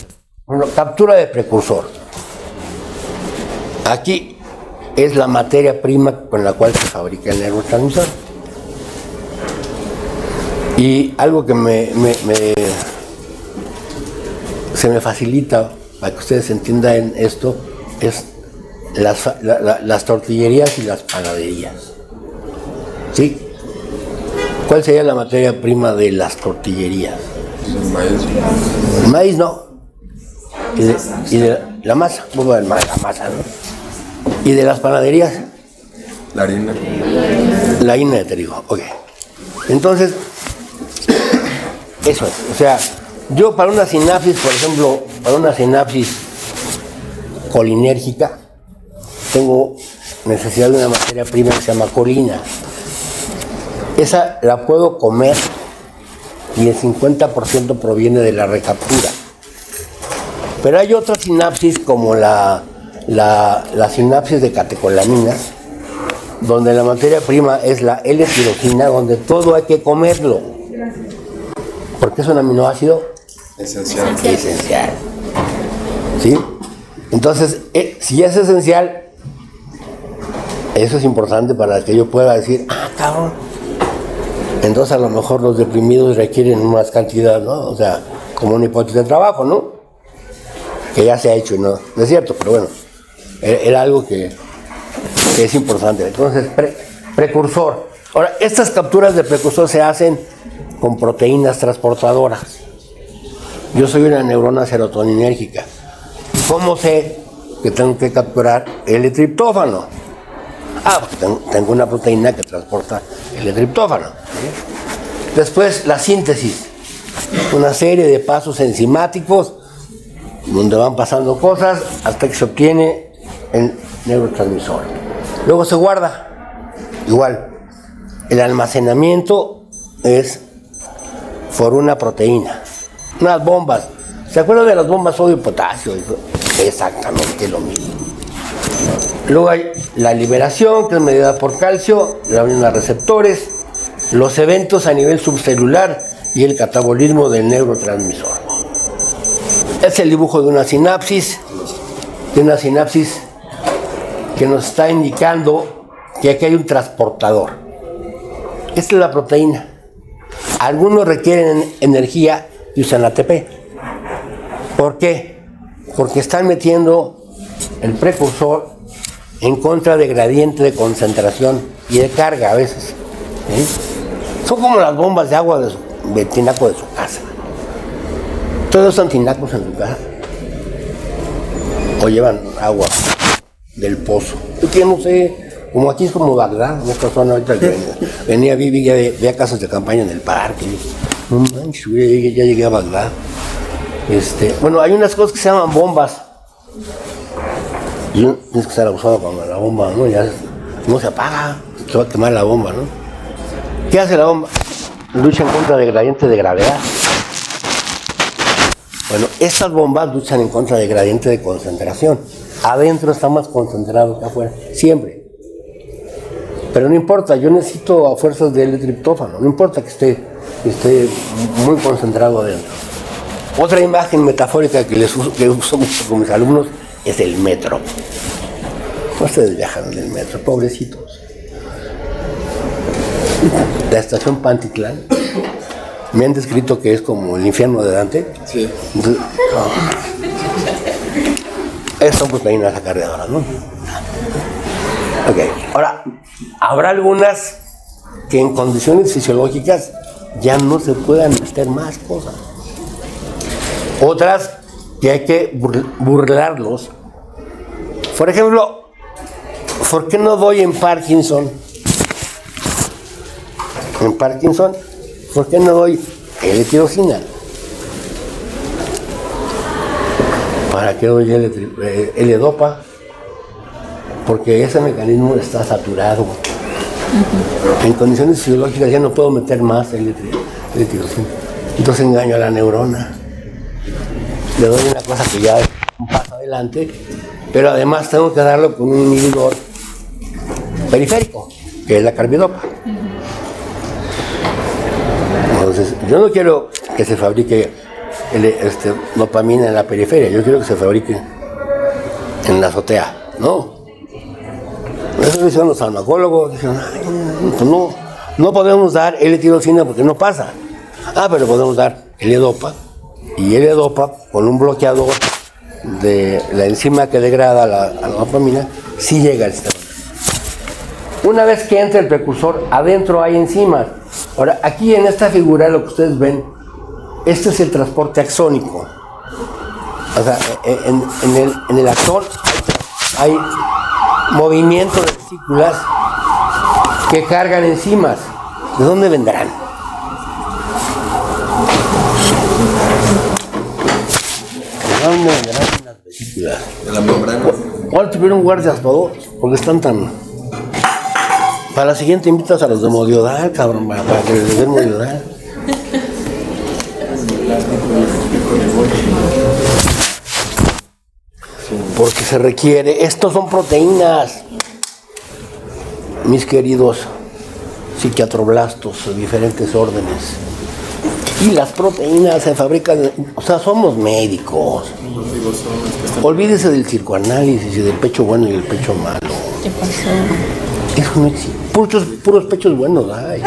Bueno, captura de precursor. Aquí es la materia prima con la cual se fabrica el neurotransmisor. Y algo que se me facilita para que ustedes entiendan esto es las tortillerías y las panaderías. ¿Sí? ¿Cuál sería la materia prima de las tortillerías? El maíz. El maíz no. Y de la masa, bueno, la masa, ¿no? Y de las panaderías. La harina. La harina de trigo, ok. Entonces, eso es. O sea, yo para una sinapsis, por ejemplo, para una sinapsis colinérgica, tengo necesidad de una materia prima que se llama colina. Esa la puedo comer y el 50% proviene de la recaptura. Pero hay otras sinapsis como la sinapsis de catecolaminas, donde la materia prima es la L-tirosina, donde todo hay que comerlo. Porque es un aminoácido Esencial. esencial. ¿Sí? Entonces, si es esencial, eso es importante para que yo pueda decir, cabrón. Entonces a lo mejor los deprimidos requieren más cantidad, ¿no? O sea, como una hipótesis de trabajo, ¿no? Que ya se ha hecho, ¿no? No es cierto, pero bueno, era algo que es importante. Entonces, precursor. Ahora, estas capturas de precursor se hacen con proteínas transportadoras. Yo soy una neurona serotoninérgica. ¿Cómo sé que tengo que capturar el triptófano? Porque tengo una proteína que transporta el triptófano, ¿sí? Después, la síntesis. Una serie de pasos enzimáticos donde van pasando cosas hasta que se obtiene el neurotransmisor. Luego se guarda. Igual, el almacenamiento es por una proteína. Unas bombas. ¿Se acuerdan de las bombas sodio y potasio? Exactamente lo mismo. Luego hay la liberación, que es medida por calcio, la unión a receptores, los eventos a nivel subcelular y el catabolismo del neurotransmisor. Es el dibujo de una sinapsis que nos está indicando que aquí hay un transportador. Esta es la proteína. Algunos requieren energía y usan ATP. ¿Por qué? Porque están metiendo el precursor en contra de gradiente de concentración y de carga a veces. ¿Sí? Son como las bombas de agua de tinaco de su casa. ¿Todos son tinacos en su casa? o llevan agua del pozo. Es que no sé, como aquí es como Bagdad, en esta zona ahorita que venía, veía casas de campaña en el parque. No manches, ya llegué a Bagdad. Bueno, hay unas cosas que se llaman bombas. Y tienes que estar abusado con la bomba, ¿no? Ya no se apaga, se va a quemar la bomba, ¿no? ¿Qué hace la bomba? Lucha en contra del gradiente de gravedad. Bueno, estas bombas luchan en contra del gradiente de concentración. Adentro está más concentrado que afuera, siempre. Pero no importa, yo necesito a fuerzas de L-triptófano, no importa que esté muy concentrado adentro. Otra imagen metafórica que uso mucho con mis alumnos es el metro. Ustedes viajan en el metro, pobrecitos. La estación Pantitlán me han descrito que es como el infierno de Dante. Sí. Entonces, esto pues hay una cargadora, ¿no? Ok, ahora, habrá algunas que en condiciones fisiológicas ya no se puedan meter más cosas. Otras que hay que burlarlos. Por ejemplo, ¿por qué no doy en Parkinson? En Parkinson, ¿por qué no doy L-tirosina? ¿Para qué doy L-dopa? Porque ese mecanismo está saturado. En condiciones fisiológicas ya no puedo meter más L-tirosina. Entonces engaño a la neurona. Le doy una cosa que ya es un paso adelante, pero además tengo que darlo con un inhibidor periférico, que es la carbidopa. Entonces, yo no quiero que se fabrique dopamina en la periferia, yo quiero que se fabrique en la azotea, ¿no? Eso dicen los farmacólogos, dicen, pues no podemos dar L-tirosina porque no pasa. Pero podemos dar L-dopa, y L-dopa con un bloqueador de la enzima que degrada la dopamina, sí llega al sistema. Una vez que entra el precursor, adentro hay enzimas. Ahora, aquí en esta figura, lo que ustedes ven, este es el transporte axónico. O sea, en el axón hay movimiento de vesículas que cargan enzimas. ¿De dónde vendrán? ¿De dónde vendrán las vesículas? De la membrana. Ahora tuvieron guardias todos, porque están tan... Para la siguiente invitas a los de Modiodal, cabrón, para que les den Modiodal. Porque se requiere, estos son proteínas, mis queridos psiquiatroblastos de diferentes órdenes. Y las proteínas se fabrican, o sea, somos médicos. Olvídese del circoanálisis y del pecho bueno y el pecho malo. ¿Qué pasó? Eso no existe. Puros pechos buenos hay.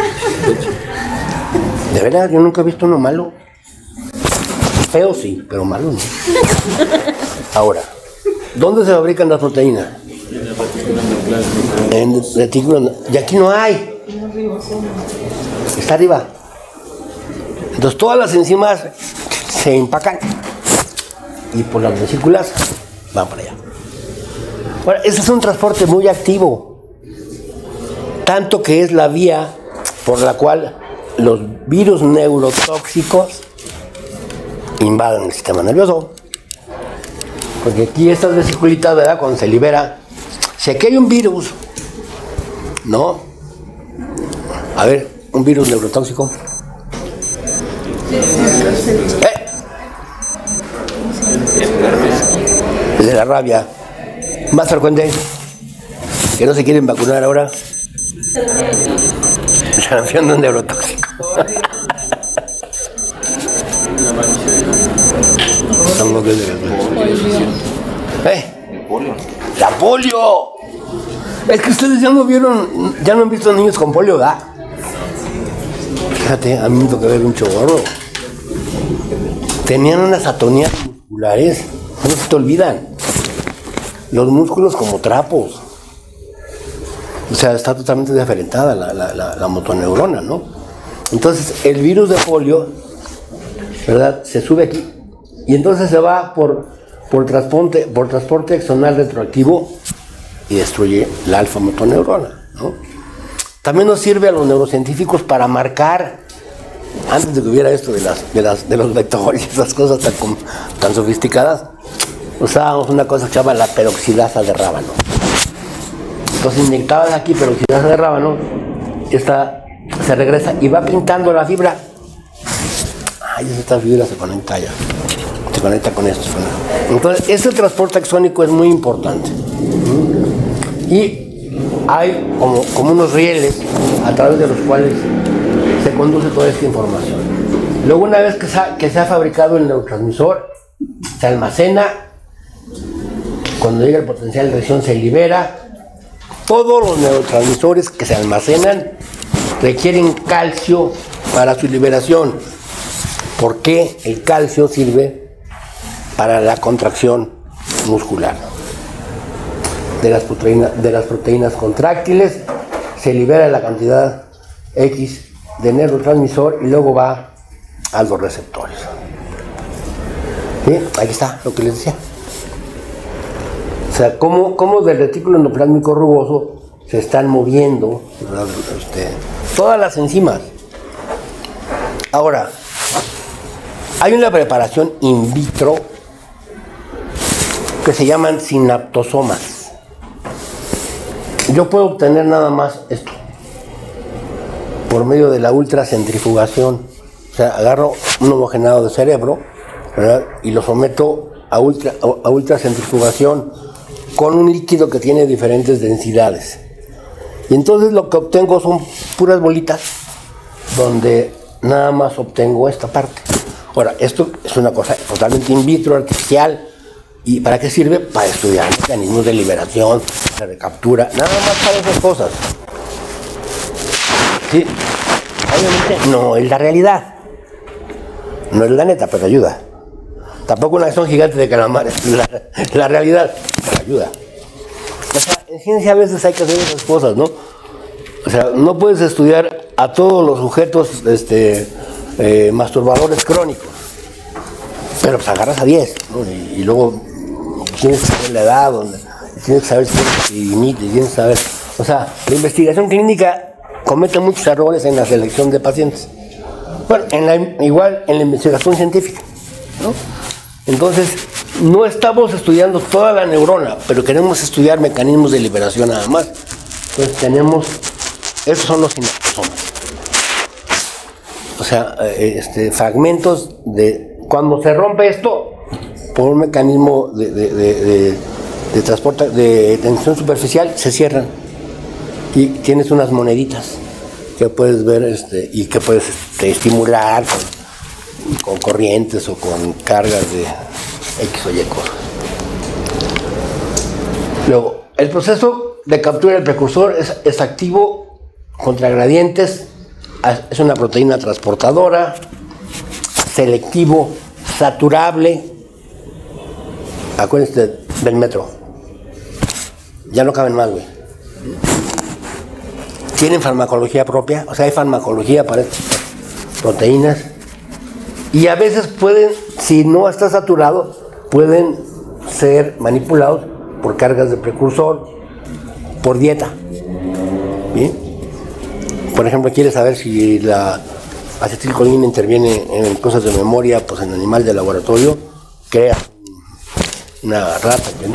De verdad, yo nunca he visto uno malo. Feo sí, pero malo no. Ahora, ¿dónde se fabrican las proteínas? En el retículo. Y aquí no hay. Está arriba. Entonces todas las enzimas se empacan y por las vesículas van para allá. Ahora, ese es un transporte muy activo. Tanto que es la vía por la cual los virus neurotóxicos invaden el sistema nervioso. Porque aquí estas vesiculitas, ¿verdad? Cuando se libera, si aquí hay un virus, ¿no? A ver, un virus neurotóxico. El de la rabia, más frecuente, que no se quieren vacunar ahora. Sarampión de un neurotóxico. ¡La polio! Es que ustedes ya no vieron, ya no han visto niños con polio, ¿verdad? Fíjate, a mí me tocó ver un chorro. Tenían unas atonías musculares, no se te olvidan. Los músculos como trapos. O sea, está totalmente diferenciada la motoneurona, ¿no? Entonces, el virus de polio, ¿verdad? Se sube aquí y entonces se va por por transporte axonal retroactivo y destruye la alfa-motoneurona, ¿no? También nos sirve a los neurocientíficos para marcar, antes de que hubiera esto de los vectores y esas cosas tan sofisticadas, usábamos una cosa que se llama la peroxidasa de rábano. Entonces inyectabas aquí peroxidasa de rábano, esta se regresa y va pintando la fibra. Ay, esta fibra se conecta allá. Se conecta con esto. Entonces, este transporte axónico es muy importante. Y hay como unos rieles a través de los cuales se conduce toda esta información. Luego, una vez que se ha fabricado el neurotransmisor, se almacena. Cuando llega el potencial de reacción, se libera. Todos los neurotransmisores que se almacenan requieren calcio para su liberación, porque el calcio sirve para la contracción muscular. De las proteínas contráctiles se libera la cantidad X de neurotransmisor y luego va a los receptores. ¿Sí? Ahí está lo que les decía. O sea, cómo del retículo endoplásmico rugoso se están moviendo todas las enzimas. Ahora, hay una preparación in vitro que se llaman sinaptosomas. Yo puedo obtener nada más esto por medio de la ultracentrifugación. O sea, agarro un homogenado de cerebro, ¿verdad?, y lo someto a ultracentrifugación con un líquido que tiene diferentes densidades. Y entonces lo que obtengo son puras bolitas donde nada más obtengo esta parte. Ahora, esto es una cosa totalmente in vitro, artificial. ¿Y para qué sirve? Para estudiar mecanismos de liberación, de recaptura, nada más para esas cosas. Sí, obviamente no es la realidad. No es la neta, pero ayuda. Tampoco una acción gigante de calamares, la realidad, pero ayuda. O sea, en ciencia a veces hay que hacer esas cosas, ¿no? O sea, no puedes estudiar a todos los sujetos masturbadores crónicos, pero pues agarras a 10, ¿no? Y luego tienes que saber la edad, tienes que saber si tienes límites, tienes que saber. O sea, la investigación clínica comete muchos errores en la selección de pacientes. Bueno, igual en la investigación científica, ¿no? Entonces, no estamos estudiando toda la neurona, pero queremos estudiar mecanismos de liberación nada más. Entonces esos son los sinaptosomas. O sea, fragmentos de cuando se rompe esto por un mecanismo de transporte, de tensión superficial, se cierran y tienes unas moneditas que puedes ver y que puedes estimular con corrientes o con cargas de X o Y cosas. Luego, el proceso de captura del precursor es activo contra gradientes, es una proteína transportadora, selectivo, saturable. Acuérdense del metro. Ya no caben más, güey. Tienen farmacología propia, o sea, hay farmacología para estas proteínas. Y a veces pueden, si no está saturado, pueden ser manipulados por cargas de precursor, por dieta. ¿Bien? Por ejemplo, quieres saber si la acetilcolina interviene en cosas de memoria, pues en animal de laboratorio, crea una rata que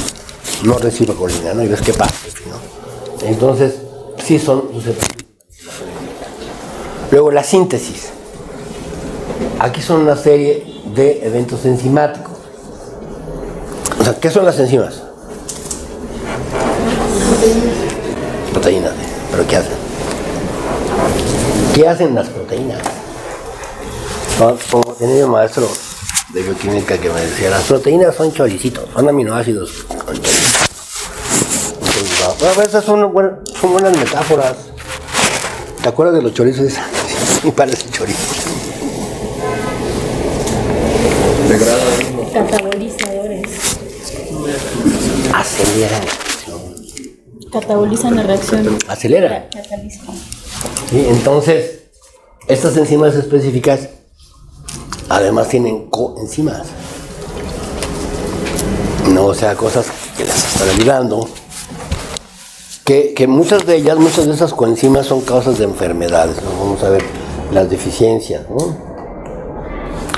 no recibe colina, ¿no? Y ves qué pasa, ¿no? Entonces, sí son susceptibles. Luego, la síntesis. Aquí son una serie de eventos enzimáticos. O sea, ¿qué son las enzimas? Proteínas. ¿Pero qué hacen? ¿Qué hacen las proteínas? Como tenía un maestro de bioquímica que me decía, las proteínas son choricitos, son aminoácidos con choricitos. Entonces, a veces son buenas metáforas. ¿Te acuerdas de los chorizos? Sí, parece chorizo. Catabolizadores. Aceleran. Catabolizan la reacción. Acelera. Catalizan. Sí, entonces, estas enzimas específicas además tienen coenzimas. no sea cosas que las están ayudando, que muchas de esas coenzimas son causas de enfermedades, ¿no? Vamos a ver las deficiencias, ¿no?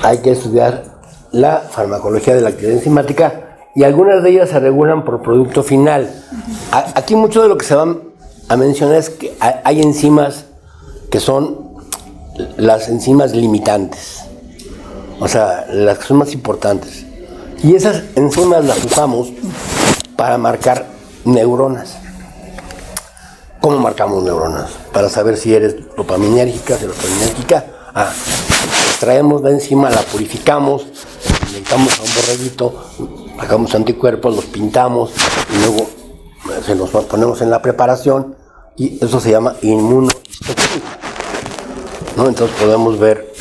Hay que estudiar la farmacología de la actividad enzimática y algunas de ellas se regulan por producto final. Aquí mucho de lo que se va a mencionar es que hay enzimas que son las enzimas limitantes, o sea, las que son más importantes. Y esas enzimas las usamos para marcar neuronas. ¿Cómo marcamos neuronas? Para saber si eres dopaminérgica, serotoninérgica. Extraemos la enzima, la purificamos, inyectamos a un borreguito, sacamos anticuerpos, los pintamos y luego se los ponemos en la preparación y eso se llama inmunohistoquímica, ¿no? Entonces podemos ver.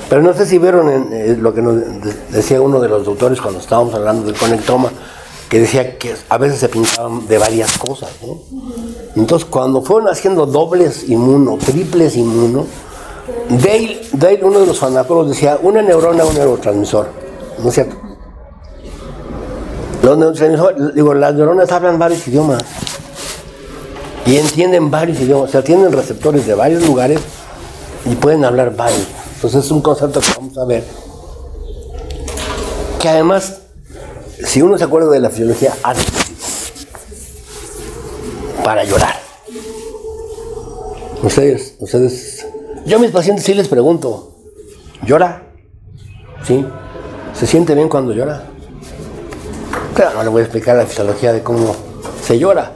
Pero no sé si vieron lo que nos decía uno de los doctores cuando estábamos hablando del conectoma, que decía que a veces se pintaban de varias cosas, ¿no? Entonces, cuando fueron haciendo dobles inmuno, triples inmuno, Dale, uno de los farmacólogos, decía, una neurona, un neurotransmisor. ¿No es cierto? Los neurotransmisores, las neuronas hablan varios idiomas y entienden varios idiomas, o sea, tienen receptores de varios lugares y pueden hablar varios. Entonces es un concepto que vamos a ver, que además, si uno se acuerda de la fisiología, hace para llorar. Ustedes, yo a mis pacientes sí les pregunto, ¿llora? ¿Sí? ¿Se siente bien cuando llora? Claro, no le voy a explicar la fisiología de cómo se llora,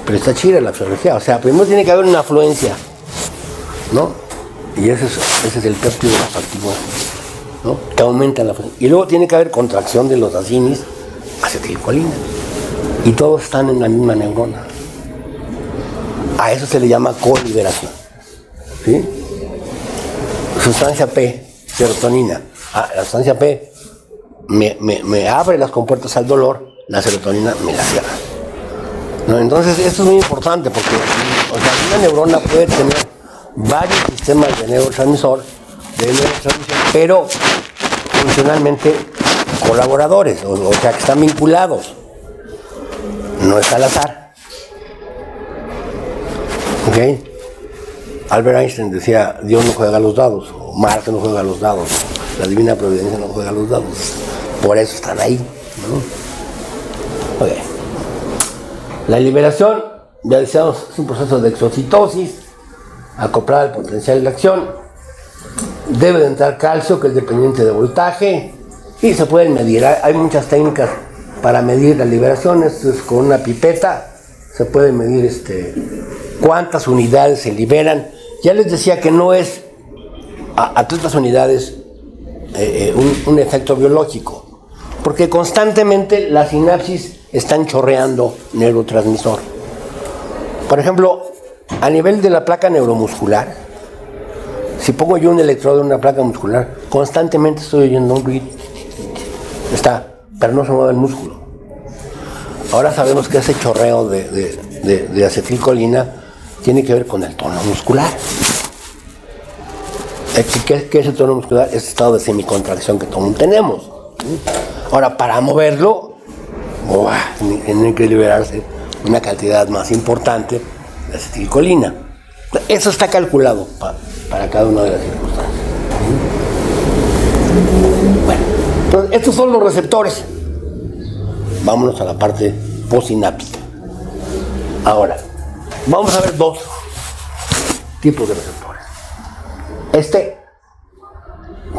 pero está chida la fisiología. O sea, primero tiene que haber una afluencia, ¿no? Y ese es el péptido activo, ¿no? Que aumenta la afluencia. Y luego tiene que haber contracción de los acinis, acetilcolina. Y todos están en la misma neurona. A eso se le llama coliberación. ¿Sí? Sustancia P, serotonina. La sustancia P me abre las compuertas al dolor, la serotonina me la cierra, ¿no? Entonces esto es muy importante porque, o sea, una neurona puede tener varios sistemas de neurotransmisión, pero funcionalmente colaboradores, o sea, que están vinculados. No es al azar. ¿Ok? Albert Einstein decía, Dios no juega a los dados, o Marte no juega a los dados, la divina providencia no juega a los dados. Por eso están ahí, ¿no? Okay. La liberación, ya decíamos, es un proceso de exocitosis, acoplada al potencial de acción. Debe de entrar calcio, que es dependiente de voltaje, y se pueden medir. Hay muchas técnicas para medir la liberación. Esto es con una pipeta, se puede medir cuántas unidades se liberan. Ya les decía que no es a tantas unidades un efecto biológico, porque constantemente las sinapsis están chorreando neurotransmisor. Por ejemplo, a nivel de la placa neuromuscular, si pongo yo un electrodo en una placa muscular, constantemente estoy oyendo un ruido. Pero no se mueve el músculo. Ahora sabemos que ese chorreo de acetilcolina tiene que ver con el tono muscular. ¿Qué es el tono muscular? Es el estado de semicontracción que todos tenemos. Ahora, para moverlo, tiene que liberarse una cantidad más importante de acetilcolina. Eso está calculado para cada una de las circunstancias. Bueno, entonces, estos son los receptores. Vámonos a la parte postsináptica. Ahora, vamos a ver dos tipos de receptores.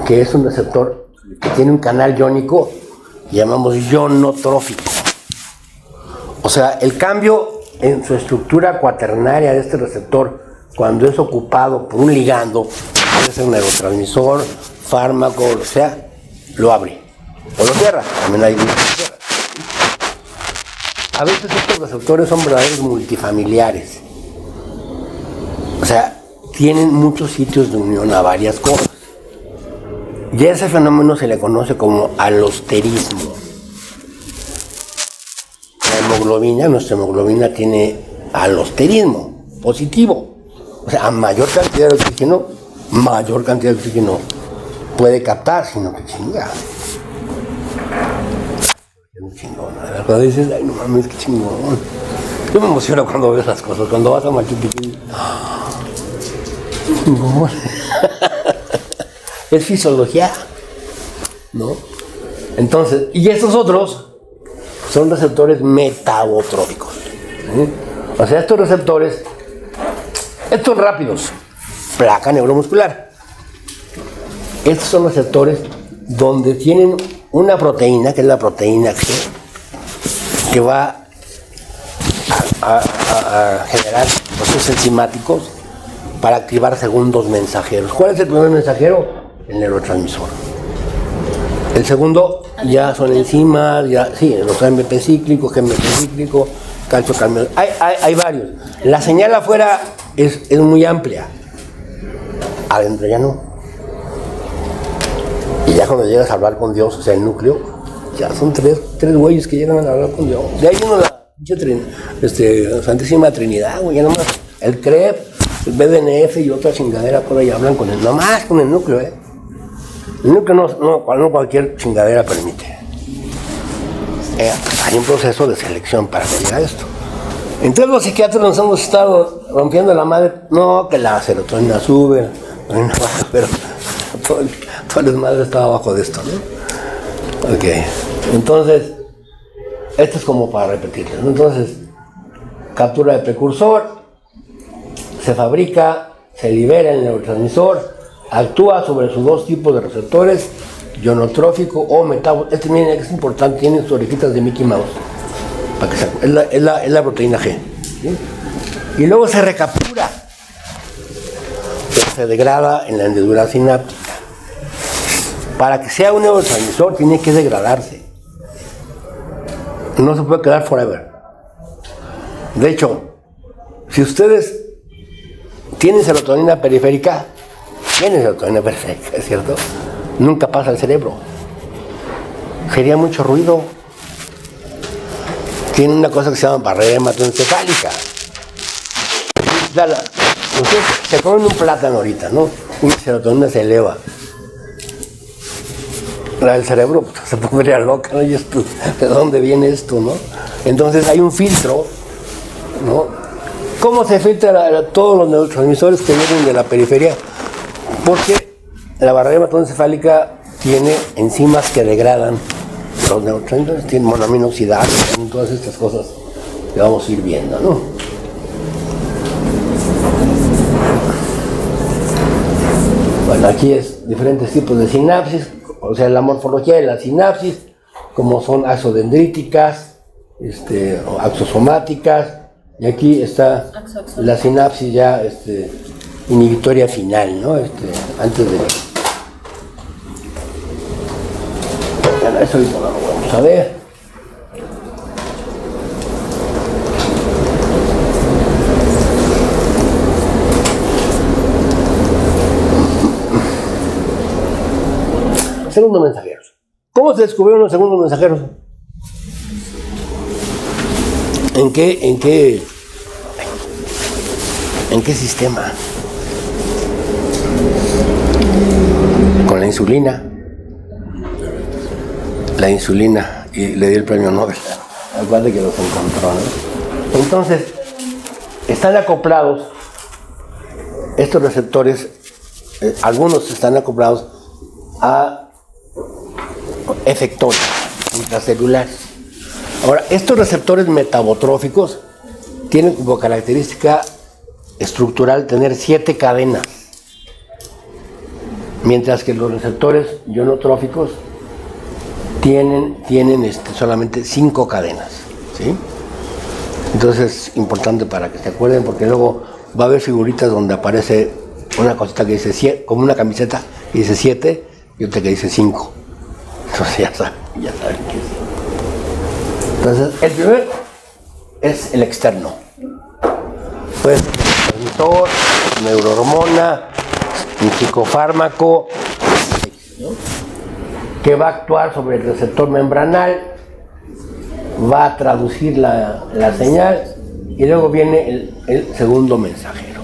Que es un receptor que tiene un canal iónico, llamamos ionotrófico. O sea, el cambio en su estructura cuaternaria de este receptor, cuando es ocupado por un ligando, puede ser un neurotransmisor, fármaco, o sea, lo abre o lo cierra. También hay muchos que cierran. A veces estos receptores son verdaderos multifamiliares. O sea, tienen muchos sitios de unión a varias cosas. Y a ese fenómeno se le conoce como alosterismo. Nuestra hemoglobina tiene alosterismo positivo. O sea, a mayor cantidad de oxígeno, puede captar, sino que chinga. Cuando dices, ay, no mames, qué chingón. Yo me emociono cuando veo esas cosas, cuando vas a Machu Picchu. Chingón. Es fisiología, ¿no? Entonces, y estos otros son receptores metabotróficos. O sea, estos receptores, estos rápidos, placa neuromuscular. Estos son receptores donde tienen una proteína, que es la proteína G, que va a generar procesos enzimáticos para activar segundos mensajeros. ¿Cuál es el primer mensajero? El neurotransmisor. El segundo ya son enzimas, ya, sí, el AMP cíclico, GMP cíclico, calcio carmelo. Hay varios. La señal afuera es muy amplia. Adentro ya no. Y ya cuando llegas a hablar con Dios, o sea, el núcleo, ya son tres güeyes que llegan a hablar con Dios. De ahí uno la Santísima Trinidad, güey, ya nomás. El CREP, el BDNF y otra chingadera por ahí hablan con él. Nomás con el núcleo, El núcleo no cualquier chingadera permite. Hay un proceso de selección para que llegue a esto. Entonces los psiquiatras nos hemos estado rompiendo la madre. No, que la serotonina sube, pero todo el desmadre está abajo de esto, ¿no? Ok. Entonces, esto es como para repetirlo, ¿no? Entonces, captura de precursor, se fabrica, se libera el neurotransmisor, actúa sobre sus dos tipos de receptores, ionotrófico o metabólico. Este miren, es importante, tiene sus orejitas de Mickey Mouse, para que es la proteína G, ¿sí? Y luego se recaptura, se degrada en la hendidura sináptica. Para que sea un neurotransmisor tiene que degradarse, no se puede quedar forever. De hecho, si ustedes tienen serotonina periférica, ¿es cierto? Nunca pasa al cerebro. Sería mucho ruido. Tiene una cosa que se llama barrera hematoencefálica. Ustedes se comen un plátano ahorita, ¿no? Y la serotonina se eleva. La del cerebro pues, se pondría loca, ¿no? Y esto, ¿de dónde viene esto, no? Entonces hay un filtro, ¿no? ¿Cómo se filtra todos los neurotransmisores que vienen de la periferia? Porque la barrera hematoencefálica tiene enzimas que degradan los neurotransmisores, tiene monoamina oxidasa, tienen todas estas cosas que vamos a ir viendo, ¿no? Bueno, aquí es diferentes tipos de sinapsis, o sea, la morfología de la sinapsis, como son axodendríticas, o axosomáticas, y aquí está la sinapsis ya inhibitoria final, ¿no? Antes de... Bueno, eso ahorita lo vamos a ver. Segundos mensajeros. ¿Cómo se descubrieron los segundos mensajeros? ¿En qué sistema? Con la insulina. La insulina, y le dio el premio Nobel. Acuérdate que los encontró, ¿no? Entonces, están acoplados estos receptores, algunos están acoplados a efectores intracelulares. Ahora, estos receptores metabotróficos tienen como característica estructural tener 7 cadenas, mientras que los receptores ionotróficos tienen solamente 5 cadenas, ¿sí? Entonces es importante para que se acuerden, porque luego va a haber figuritas donde aparece una cosita que dice 7, como una camiseta que dice 7 y otra que dice 5. Entonces ya saben qué es. Entonces, el primero es el externo. Puede ser transmisor, neurohormona, un psicofármaco, ¿no? Que va a actuar sobre el receptor membranal, va a traducir la señal y luego viene el segundo mensajero.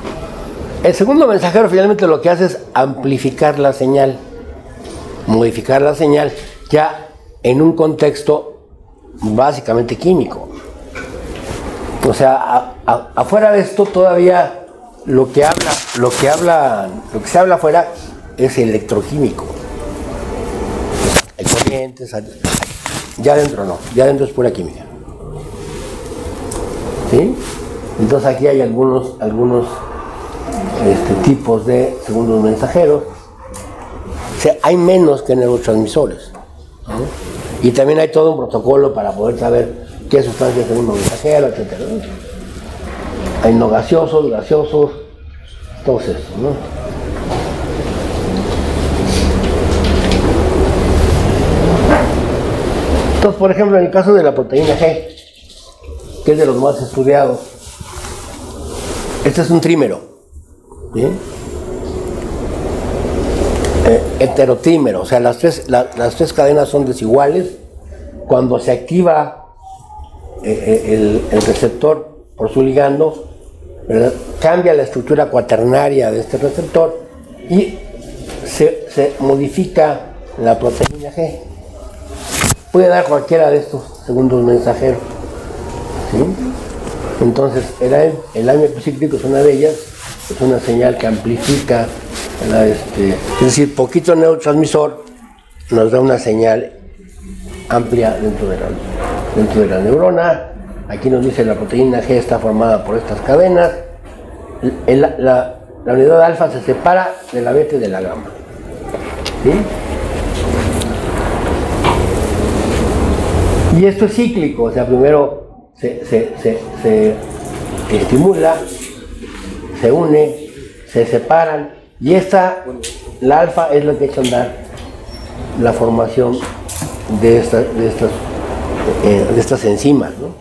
El segundo mensajero finalmente lo que hace es amplificar la señal, modificar la señal ya en un contexto básicamente químico. O sea, afuera de esto todavía lo que se habla afuera es electroquímico. Hay corrientes, ya adentro no, ya adentro es pura química. ¿Sí? Entonces aquí hay algunos tipos de segundos mensajeros. O sea, hay menos que neurotransmisores, ¿no? Y también hay todo un protocolo para poder saber qué sustancia es segundo mensajero, etc. Hay no gaseosos, todo eso, ¿no? Entonces, por ejemplo, en el caso de la proteína G, que es de los más estudiados, este es un trímero, ¿sí? Heterotrímero, o sea, las tres cadenas son desiguales. Cuando se activa el receptor por su ligando, ¿verdad?, cambia la estructura cuaternaria de este receptor y se modifica la proteína G. Puede dar cualquiera de estos segundos mensajeros, ¿sí? Entonces, el AIME epicíclico es una de ellas, es una señal que amplifica, es decir, poquito neurotransmisor nos da una señal amplia dentro de la neurona. Aquí nos dice la proteína G está formada por estas cadenas. La unidad alfa se separa de la beta y de la gamma, ¿sí? Y esto es cíclico, o sea, primero se estimula, se une, se separan, y la alfa es lo que echa a andar la formación de estas enzimas, ¿no?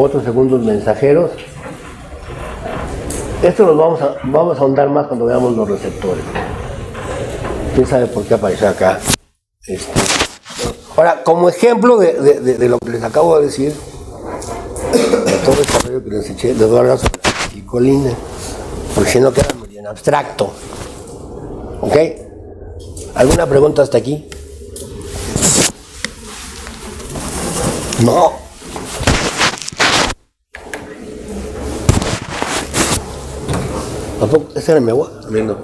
Otros segundos mensajeros. Esto los vamos a ahondar más cuando veamos los receptores. ¿Quién sabe por qué apareció acá? Ahora, como ejemplo de lo que les acabo de decir, de todo este rollo que les eché, les voy a hablar sobre la acetilcolina, porque si no queda medio en abstracto. ¿Ok? ¿Alguna pregunta hasta aquí? No. ¿Tampoco? ¿Ese era mi agua? Viendo.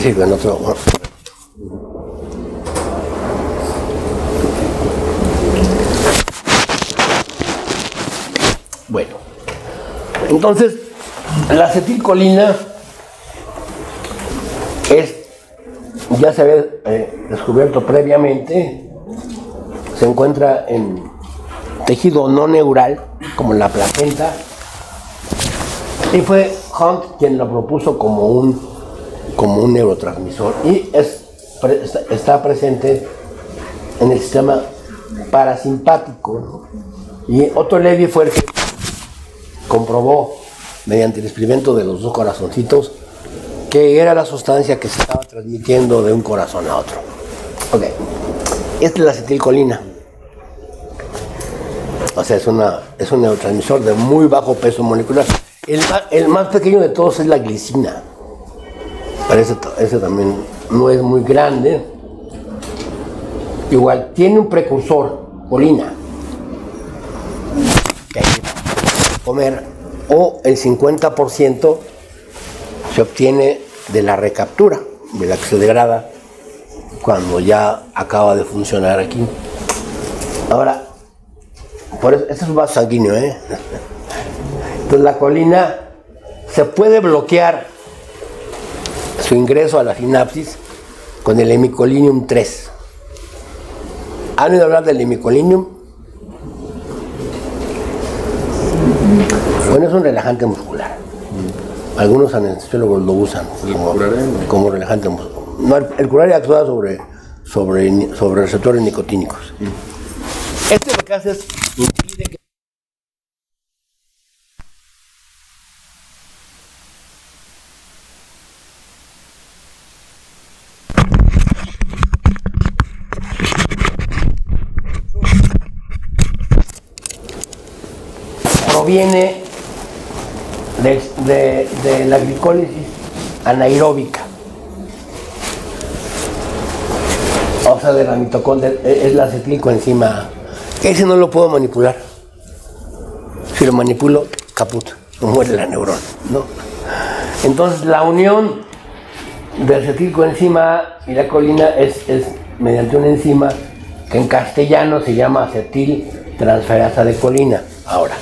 Sí, con otro. Bueno, entonces la acetilcolina ya se había descubierto previamente, se encuentra en tejido no neural, como en la placenta, y fue Hunt quien lo propuso como un neurotransmisor, y está presente en el sistema parasimpático, ¿no? Y Otto Levy fue el que comprobó, mediante el experimento de los dos corazoncitos, que era la sustancia que se estaba transmitiendo de un corazón a otro. Ok, esta es la acetilcolina. O sea, es un neurotransmisor de muy bajo peso molecular. El más pequeño de todos es la glicina. Ese también no es muy grande. Igual, tiene un precursor, colina, que hay que comer, o el 50% se obtiene de la recaptura, de la que se degrada cuando ya acaba de funcionar aquí. Ahora, por eso, este es un vaso sanguíneo, ¿eh? Entonces la colina se puede bloquear su ingreso a la sinapsis con el hemicolinium 3. ¿Han oído hablar del hemicolinium? Bueno, es un relajante muscular. Algunos anestesiólogos lo usan como relajante muscular. No, el curare actúa sobre receptores nicotínicos. Este lo que hace es impide que proviene de la glicólisis anaeróbica. O sea, de la mitocondria, es la acetilcoenzima. Ese no lo puedo manipular. Si lo manipulo, caput, muere la neurona, ¿no? Entonces, la unión de acetilcoenzima y la colina es mediante una enzima que en castellano se llama acetiltransferasa de colina. Ahora,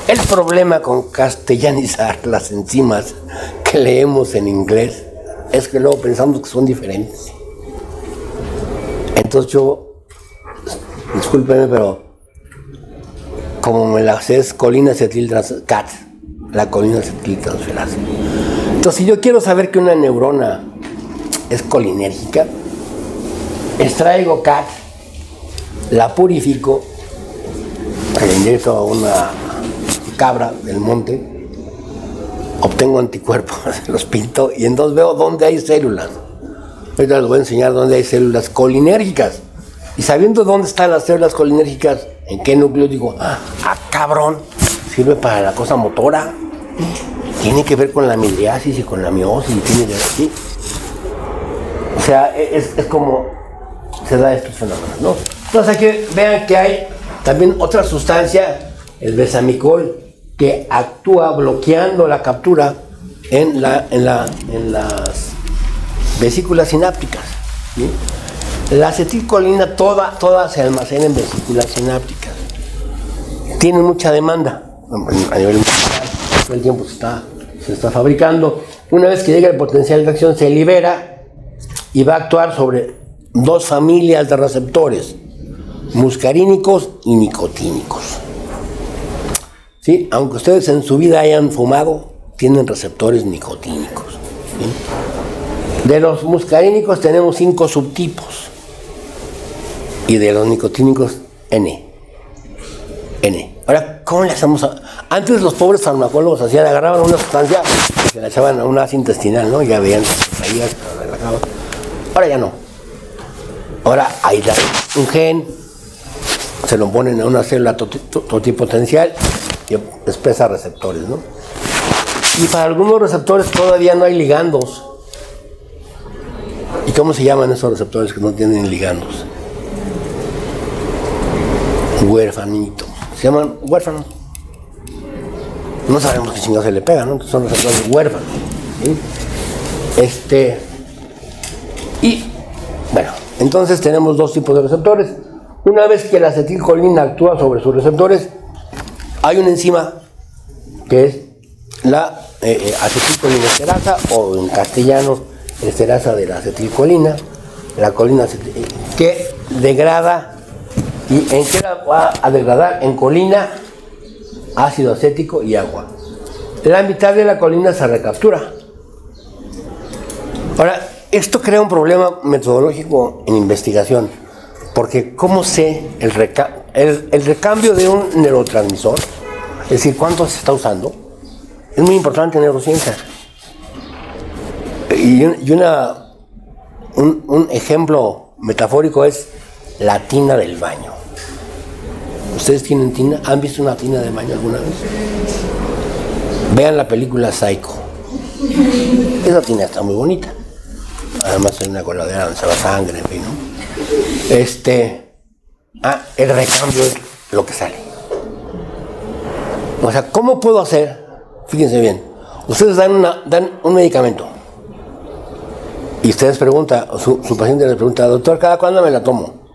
el problema con castellanizar las enzimas que leemos en inglés es que luego pensamos que son diferentes. Entonces yo, discúlpeme, pero como me la sé es colina acetiltransferasa, la colina acetiltransferasa. Entonces, si yo quiero saber que una neurona es colinérgica, extraigo CAT, la purifico, le inyecto a una cabra del monte, obtengo anticuerpos, los pinto y entonces veo dónde hay células. Ahorita les voy a enseñar dónde hay células colinérgicas. Y sabiendo dónde están las células colinérgicas, en qué núcleo, digo, cabrón, sirve para la cosa motora. Tiene que ver con la midriasis y con la meiosis, tiene que ver así. O sea, es como se da estos fenómenos, ¿no? Entonces aquí vean que hay también otra sustancia, el besamicol, que actúa bloqueando la captura en las vesículas sinápticas, ¿sí? La acetilcolina toda se almacena en vesículas sinápticas. Tiene mucha demanda a nivel mundial, todo el tiempo se está fabricando. Una vez que llega el potencial de acción se libera y va a actuar sobre dos familias de receptores, muscarínicos y nicotínicos. ¿Sí? Aunque ustedes en su vida hayan fumado, tienen receptores nicotínicos. ¿Sí? De los muscarínicos tenemos 5 subtipos y de los nicotínicos N. Ahora, ¿cómo le hacemos? Antes los pobres farmacólogos agarraban una sustancia y se la echaban a una asa intestinal, ¿no? Ya veían, ahora ya no. Ahora hay un gen, se lo ponen a una célula totipotencial y expresa receptores, ¿no? Y para algunos receptores todavía no hay ligandos. ¿Y cómo se llaman esos receptores que no tienen ligandos? Huérfanito. Se llaman huérfanos. No sabemos qué chingados se le pega, ¿no? Son receptores huérfanos. ¿Sí? Y, bueno, entonces tenemos dos tipos de receptores. Una vez que la acetilcolina actúa sobre sus receptores, hay una enzima que es la acetilcolinesterasa, o en castellano, esterasa de la acetilcolina, la colina que degrada. ¿Y en qué la va a degradar? En colina, ácido acético y agua. La mitad de la colina se recaptura. Ahora, esto crea un problema metodológico en investigación, porque ¿cómo sé el recambio de un neurotransmisor? Es decir, ¿cuánto se está usando? Es muy importante en neurociencia. Y un ejemplo metafórico es la tina del baño. ¿Ustedes tienen tina? ¿Han visto una tina de baño alguna vez? Vean la película Psycho. Esa tina está muy bonita. Además hay una coladera donde se va sangre, en fin, ¿no? El recambio es lo que sale. O sea, ¿cómo puedo hacer? Fíjense bien. Ustedes dan un medicamento. Y ustedes preguntan, su paciente les pregunta, doctor, ¿cada cuándo me la tomo?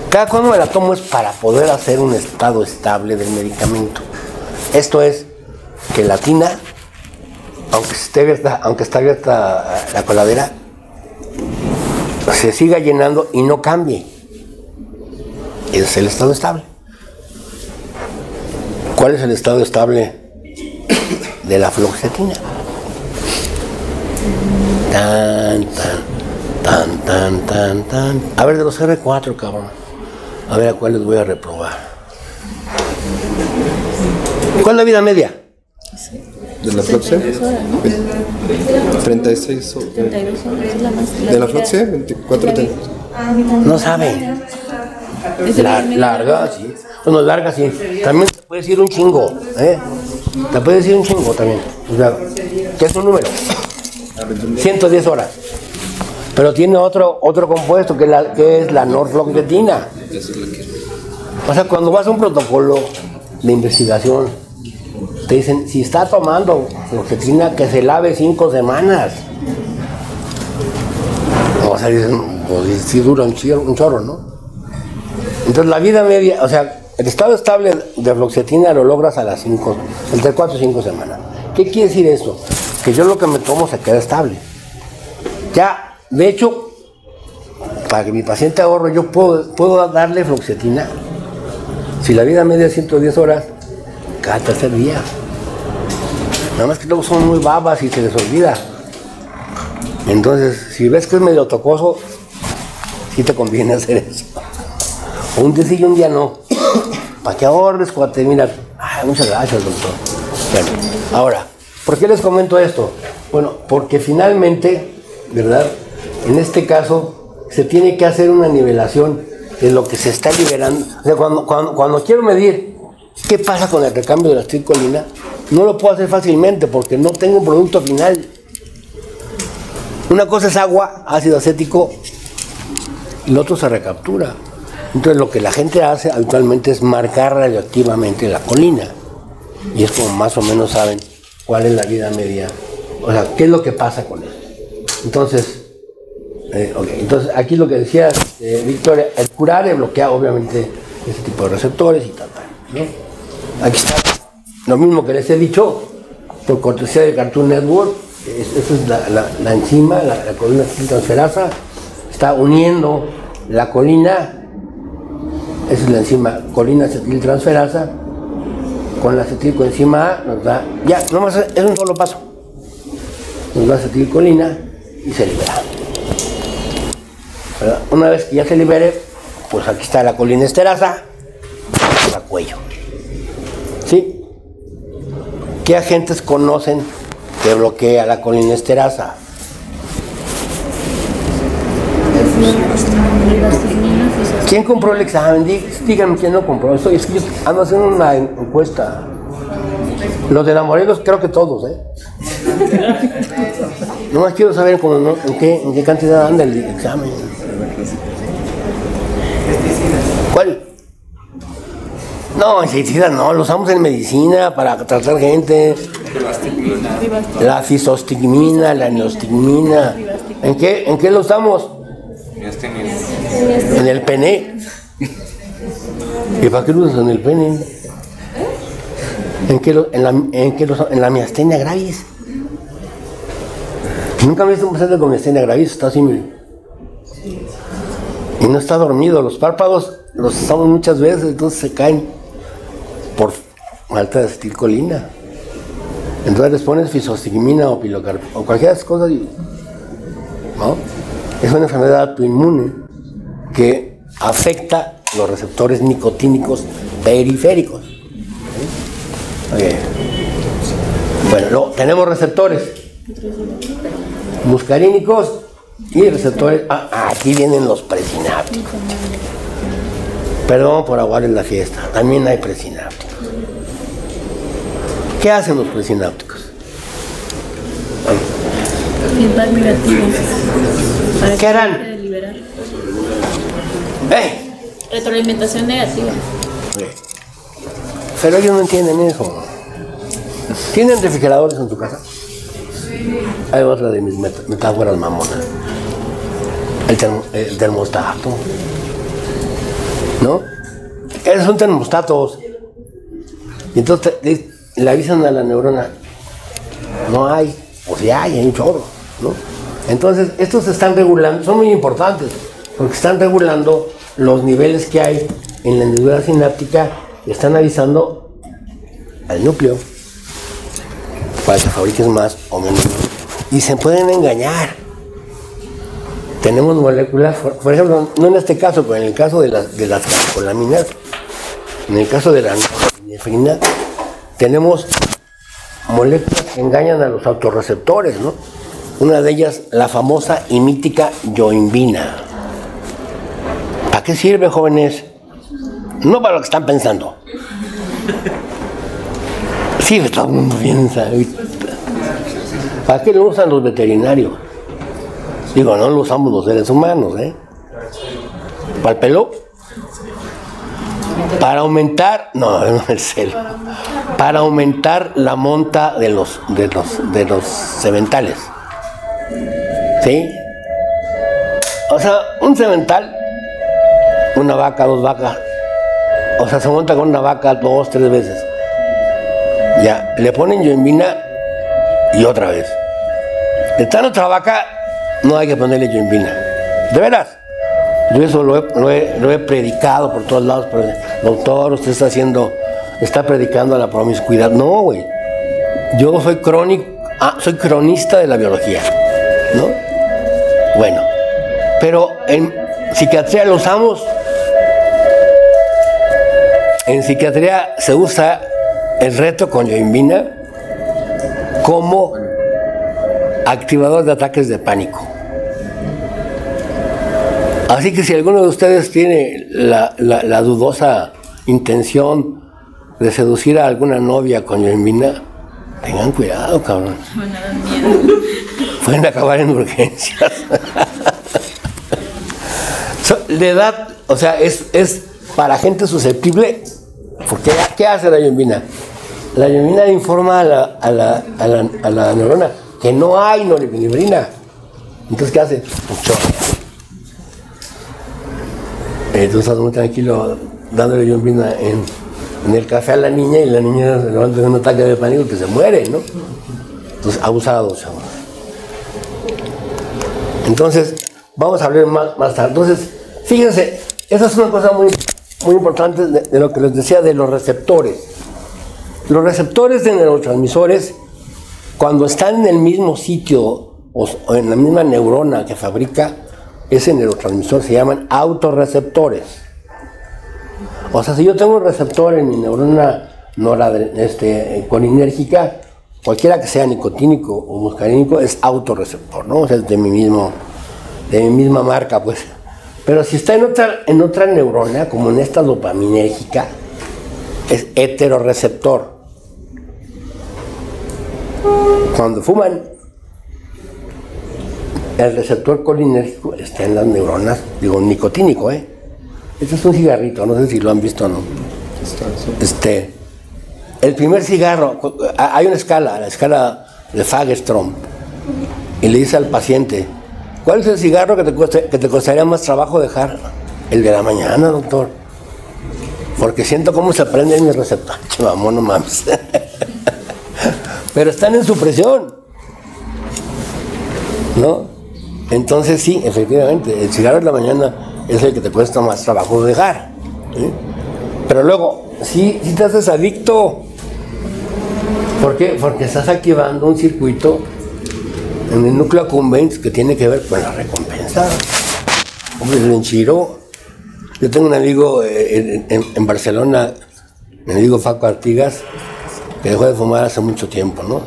Cada cuándo me la tomo es para poder hacer un estado estable del medicamento. Esto es que la tina, aunque está abierta la coladera, se siga llenando y no cambie. Es el estado estable. ¿Cuál es el estado estable de la fluoxetina? Tan. A ver, de los R4, cabrón. A ver a cuál les voy a reprobar. ¿Cuál es la vida media? ¿De la floxia? 36 horas. 72 horas es la más. ¿De la floxia? 24 horas. No sabe. Larga, sí. Bueno, larga, sí. También te puede decir un chingo, ¿eh? Te puede decir un chingo también. O sea, ¿qué es un número? 110 horas. Pero tiene otro compuesto que es la norfloxetina. O sea, cuando vas a un protocolo de investigación, te dicen, si está tomando fluoxetina, que se lave 5 semanas. O sea, dicen, pues sí dura un chorro, ¿no? Entonces la vida media, o sea, el estado estable de fluoxetina lo logras a las 5, entre 4 y 5 semanas. ¿Qué quiere decir esto? Que yo lo que me tomo se queda estable. Ya, de hecho, para que mi paciente ahorre, yo puedo darle fluoxetina. Si la vida media es 110 horas, cada tercer día. Nada más que luego son muy babas y se les olvida. Entonces, si ves que es medio tocoso, sí te conviene hacer eso. Un día sí y un día no. Para que ahorres, cuate, mira. Muchas gracias, doctor. Bueno, ahora, ¿por qué les comento esto? Bueno, porque finalmente, ¿verdad? En este caso, se tiene que hacer una nivelación de lo que se está liberando. O sea, cuando quiero medir qué pasa con el recambio de la acetilcolina, no lo puedo hacer fácilmente porque no tengo un producto final. Una cosa es agua, ácido acético, y lo otro se recaptura. Entonces lo que la gente hace habitualmente es marcar radioactivamente la colina. Y es como más o menos saben cuál es la vida media. O sea, qué es lo que pasa con él. Entonces, entonces aquí lo que decía Victoria, el curare bloquea obviamente ese tipo de receptores y tal, ¿no? Aquí está lo mismo que les he dicho, por cortesía de Cartoon Network. Esa es la enzima, la colina acetiltransferasa, está uniendo la colina. Esa es la enzima colina acetiltransferasa con la acetilcoenzima A, nos da, ya, nomás es un solo paso, nos da acetilcolina y se libera. ¿Verdad? Una vez que ya se libere, pues aquí está la colinesterasa, a cuello. ¿Sí? ¿Qué agentes conocen que bloquea la colinesterasa? ¿Quién compró el examen? Díganme quién lo compró. Es que yo ando haciendo una encuesta. Los de la Morelos creo que todos, ¿eh? Nomás quiero saber en qué cantidad anda el examen. ¿Cuál? No, insecticida no, lo usamos en medicina para tratar gente. La fisostigmina, la neostigmina. ¿En qué lo usamos? En el pene. ¿Y para qué lo usas en el pene? En la miastenia gravis. Nunca me he visto un paciente con miastenia gravis, está así, mire. Y no está dormido, los párpados los usamos muchas veces, entonces se caen por falta de acetilcolina. Entonces les pones fisostigmina o pilocarpina o cualquiera de esas cosas, ¿no? Es una enfermedad autoinmune que afecta los receptores nicotínicos periféricos. Okay. Bueno, tenemos receptores muscarínicos y receptores. Aquí vienen los presinápticos. Perdón por aguarles la fiesta, también hay presinápticos. ¿Qué hacen los presinápticos? Feedback negativo. ¿Qué harán? Retroalimentación negativa. Pero ellos no entienden eso. ¿Tienen refrigeradores en tu casa? Hay otra de mis metáforas mamonas. El termostato. ¿No? Esos son termostatos. Y entonces le avisan a la neurona. No hay. O sea, hay un chorro, ¿no? Entonces, estos se están regulando, son muy importantes, porque están regulando los niveles que hay en la hendidura sináptica y están avisando al núcleo para que fabriques más o menos. Y se pueden engañar. Tenemos moléculas, por ejemplo, no en este caso, pero en el caso de las catecolaminas, en el caso de la norepinefrina, tenemos moléculas que engañan a los autorreceptores, ¿no? Una de ellas, la famosa y mítica yoimbina. ¿Para qué sirve, jóvenes? No para lo que están pensando. Sí, todo el mundo piensa. ¿Para qué lo usan los veterinarios? Digo, no lo usamos los seres humanos, ¿eh? ¿Para el pelo? Para aumentar, no es el celo. Para aumentar la monta de los sementales. ¿Sí? O sea, un semental, una vaca, 2 vacas, o sea, se monta con una vaca 2, 3 veces. Ya, le ponen yoimbina y otra vez. Está en otra vaca, no hay que ponerle yoimbina. De veras. Yo eso lo he predicado por todos lados, pero doctor, usted está predicando la promiscuidad. No, güey. Yo soy cronista de la biología, ¿no? Bueno, pero en psiquiatría lo usamos. En psiquiatría se usa el reto con yoimbina como activador de ataques de pánico. Así que si alguno de ustedes tiene la dudosa intención de seducir a alguna novia con yoimbina, tengan cuidado, cabrón. Van a dar miedo. Pueden acabar en urgencias. La edad, o sea, es para gente susceptible, porque ¿qué hace la yoimbina? La yoimbina le informa a la neurona que no hay norepinefrina. Entonces, ¿qué hace? Mucho. Tú estás muy tranquilo dándole yoimbina en el café a la niña y la niña se levanta de un ataque de pánico que se muere, ¿no? Entonces, abusado, chavos. Entonces, vamos a hablar más tarde. Entonces, fíjense, esa es una cosa muy, muy importante de lo que les decía de los receptores. Los receptores de neurotransmisores, cuando están en el mismo sitio o en la misma neurona que fabrica ese neurotransmisor, se llaman autorreceptores. O sea, si yo tengo un receptor en mi neurona colinérgica, cualquiera que sea nicotínico o muscarínico, es autorreceptor, ¿no? O sea, es de mi misma marca, pues. Pero si está en otra neurona, como en esta dopaminérgica, es heteroreceptor. Cuando fuman, el receptor colinérgico está en las neuronas, digo, nicotínico, ¿eh? Este es un cigarrito, no sé si lo han visto o no. El primer cigarro, hay una escala, la escala de Fagerström, y le dice al paciente, ¿cuál es el cigarro que te costaría más trabajo dejar? El de la mañana, doctor. Porque siento cómo se prende mi receptor. Vamos, no mames. Pero están en supresión, ¿no? Entonces sí, efectivamente, el cigarro de la mañana es el que te cuesta más trabajo dejar, ¿eh? Pero luego, sí te haces adicto. ¿Por qué? Porque estás activando un circuito en el núcleo accumbens que tiene que ver con la recompensa. Hombre, el enchiro. Yo tengo un amigo en Barcelona, mi amigo Paco Artigas, que dejó de fumar hace mucho tiempo, ¿no?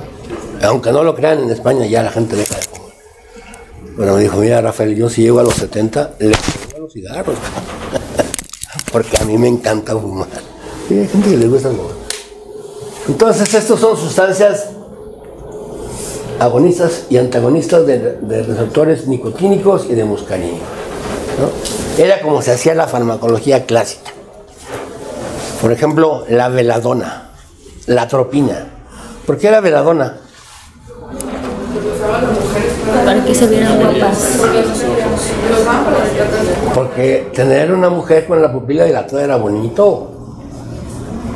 Aunque no lo crean, en España ya la gente deja de fumar. Pero me dijo, mira, Rafael, yo si llego a los 70, le pongo a los cigarros. Porque a mí me encanta fumar. Y hay gente que le gusta fumar. Entonces, estos son sustancias agonistas y antagonistas de receptores nicotínicos y de muscarínicos, ¿no? Era como se hacía la farmacología clásica. Por ejemplo, la veladona, la atropina. ¿Por qué la veladona? Para que se vieran guapas. Porque tener una mujer con la pupila dilatada era bonito.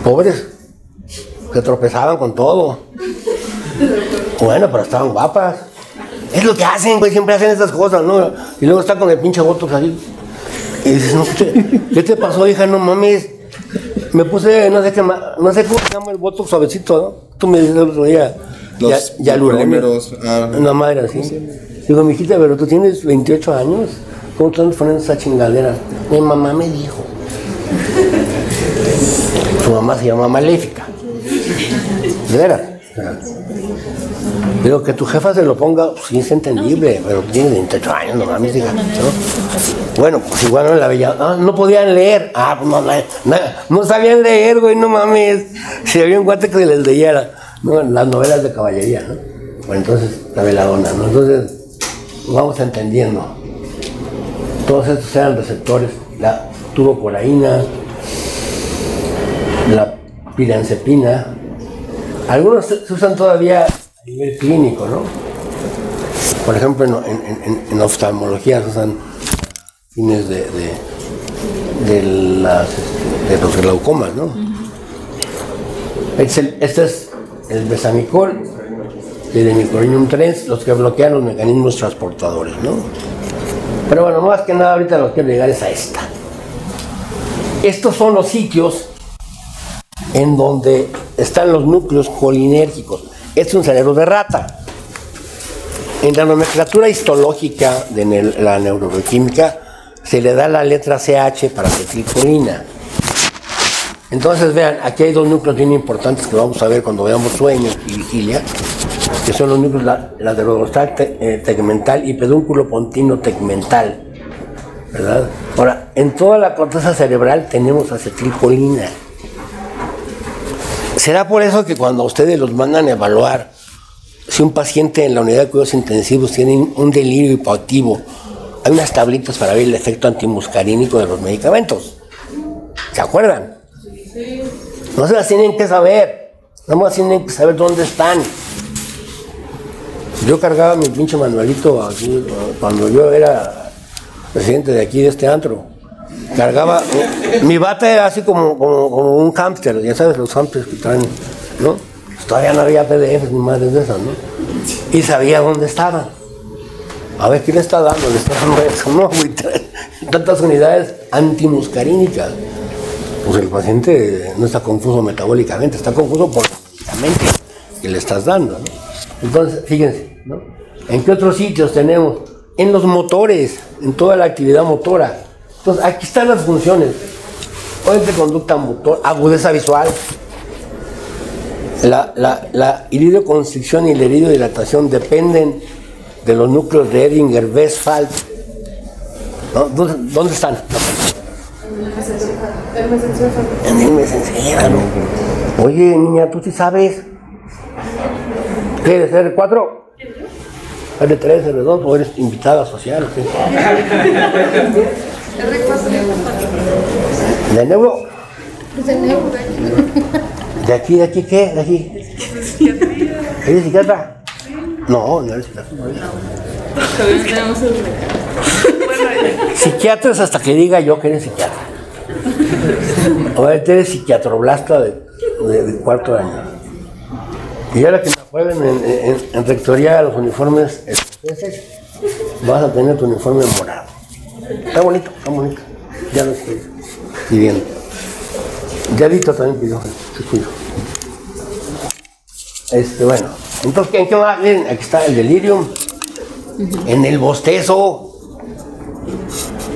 Pobres, se tropezaban con todo. Bueno, pero estaban guapas. Es lo que hacen, güey, siempre hacen esas cosas, ¿no? Y luego está con el pinche botox así. Y dices, no, ¿qué te pasó, hija? No mames. Me puse, no sé cómo se llama el botox suavecito, ¿no? Tú me dices el otro día. Los polímeros. Una madre así. Sí. Digo, mijita, pero tú tienes 28 años. ¿Cómo te estás poniendo esa chingadera? Mi mamá me dijo. Su mamá se llama Maléfica. ¿De veras? Digo, que tu jefa se lo ponga, sí es entendible, pero tiene 28 años, no mames, diga, ¿no? Bueno, pues igual no la veía, no podían leer, pues no sabían leer, güey, no mames. Si había un guate que les leía las novelas de caballería, ¿no? Bueno, entonces, la veladona, ¿no? Entonces, vamos entendiendo. Todos estos eran receptores, la turocoraína, la pirancepina. Algunos se usan todavía a nivel clínico, ¿no? Por ejemplo, en oftalmología se usan fines de los glaucomas, ¿no? Este es el besamicol y el imicoridium 3, los que bloquean los mecanismos transportadores, ¿no? Pero bueno, más que nada ahorita lo que quiero llegar es a esta. Estos son los sitios en donde están los núcleos colinérgicos. Este es un cerebro de rata. En la nomenclatura histológica de la neurobioquímica se le da la letra CH para acetilcolina. Entonces vean, aquí hay dos núcleos bien importantes que vamos a ver cuando veamos sueño y vigilia, que son los núcleos laterodorsal tegmental y pedúnculo pontino tegmental, ¿verdad? Ahora, en toda la corteza cerebral tenemos acetilcolina. ¿Será por eso que cuando ustedes los mandan a evaluar si un paciente en la unidad de cuidados intensivos tiene un delirio hipoactivo, hay unas tablitas para ver el efecto antimuscarínico de los medicamentos? ¿Se acuerdan? Sí. No se las tienen que saber, nada más tienen que saber dónde están. Yo cargaba mi pinche manualito aquí cuando yo era presidente de aquí, de este antro. Cargaba, mi bata era así como un hámster, ya sabes, los hámsters que traen, ¿no? Todavía no había PDFs ni madres de esas, ¿no? Y sabía dónde estaban. A ver, ¿qué le está dando? Le está dando eso, ¿no? Tantas unidades antimuscarínicas. Pues el paciente no está confuso metabólicamente, está confuso por los medicamentos que le estás dando, ¿no? Entonces, fíjense, ¿no? ¿En qué otros sitios tenemos? En los motores, en toda la actividad motora. Entonces, aquí están las funciones. Orden de conducta motor, agudeza visual. La iridoconstricción y la iridodilatación dependen de los núcleos de Edinger-Westphal, ¿no? ¿Dónde están? En el mesencéfalo. Oye, niña, ¿tú sí sabes? ¿Qué eres, R4? ¿R3, R2 o eres invitada social? ¿O qué? ¿De neuro? De neuro. ¿De aquí qué? ¿De aquí? ¿Eres psiquiatra? No, no eres psiquiatra. Todavía tenemos el Psiquiatra es hasta que diga yo que eres psiquiatra. Ahora eres psiquiatroblasta de cuarto año. Y ahora que me jueguen en rectoría los uniformes escoceses, vas a tener tu uniforme morado. Está bonito, está bonito. Ya lo estoy pidiendo. Ya Víctor también pidió, se cuidó. Bueno, entonces, ¿en qué más? Miren, aquí está el delirium. En el bostezo.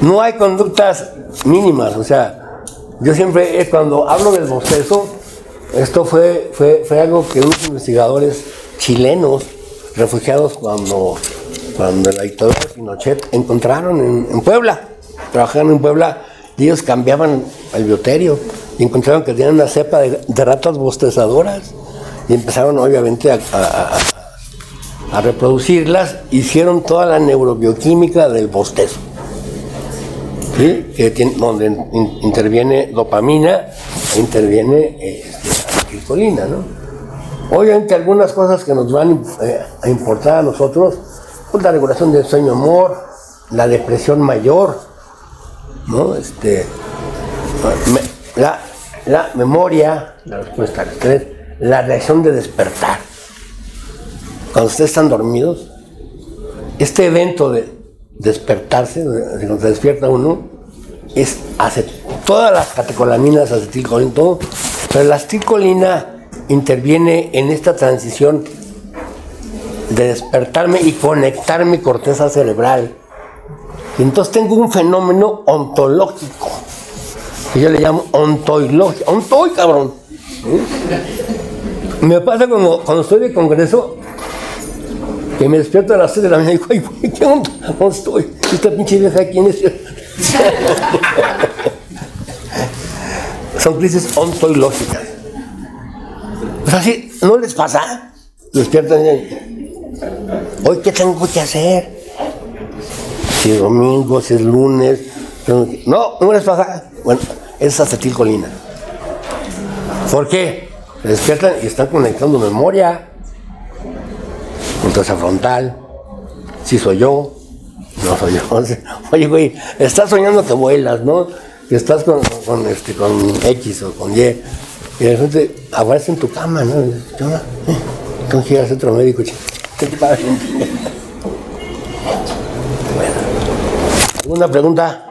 No hay conductas mínimas, o sea, yo siempre, cuando hablo del bostezo, esto fue algo que unos investigadores chilenos, refugiados cuando la dictadura de Pinochet, encontraron en Puebla. Trabajaban en Puebla y ellos cambiaban el bioterio y encontraron que tenían una cepa de ratas bostezadoras y empezaron obviamente a reproducirlas. Hicieron toda la neurobioquímica del bostezo, ¿sí? Donde interviene dopamina e interviene acetilcolina, ¿no? Obviamente algunas cosas que nos van a importar a nosotros, pues la regulación del sueño amor, la depresión mayor, ¿no? La memoria, la respuesta al estrés, la reacción de despertar. Cuando ustedes están dormidos, este evento de despertarse, cuando se despierta uno, hace todas las catecolaminas, acetilcolina, todo, pero la acetilcolina interviene en esta transición de despertarme y conectar mi corteza cerebral. Y entonces tengo un fenómeno ontológico, que yo le llamo ontoilogía. ¡Ontoi, cabrón! ¿Sí? Me pasa cuando estoy de congreso, que me despierto a las 6 de la mañana y digo, ay, güey, ¿qué onda? ¿Dónde estoy? Esta pinche vieja, ¿quién es? Son crisis ontoilógicas. Pues así, ¿no les pasa? Despiertan y hoy, ¿qué tengo que hacer? si es domingo, si es lunes. No, no les pasa. Bueno, es acetilcolina. ¿Por qué? Se despiertan y están conectando memoria. Corteza frontal. Si soy yo, no soy yo. Oye, güey, estás soñando que vuelas, ¿no? Que estás con X o con Y. Y de repente aparece en tu cama, ¿no? Y dices, ¿qué onda? Tengo que ir al centro médico, ¿qué te pasa? Bueno. ¿Alguna pregunta?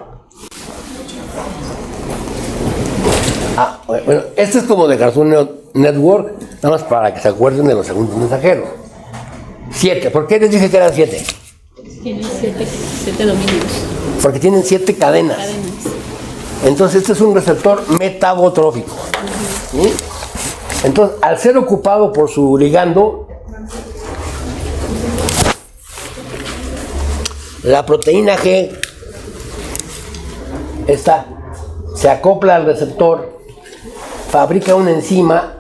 Bueno, este es como de Cartoon Network, nada más para que se acuerden de los segundos mensajeros. 7. ¿Por qué les dije que eran 7? Tienen 7 dominios. Porque tienen 7 cadenas. Entonces este es un receptor metabotrófico. ¿Sí? Entonces, al ser ocupado por su ligando, la proteína G se acopla al receptor, fabrica una enzima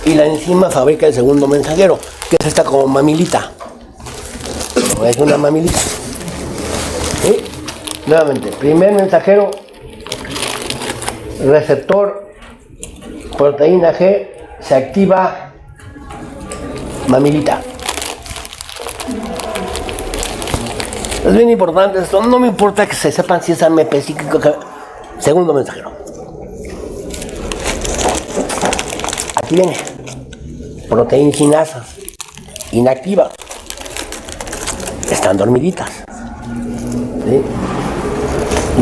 y la enzima fabrica el segundo mensajero, que es esta como mamilita. Es una mamilita. ¿Sí? Nuevamente, primer mensajero, receptor, proteína G, se activa mamilita. Es bien importante esto, no me importa que se sepan si es AMP cíclico. Segundo mensajero. Aquí viene. Proteinquinasas inactivas. Están dormiditas. ¿Sí?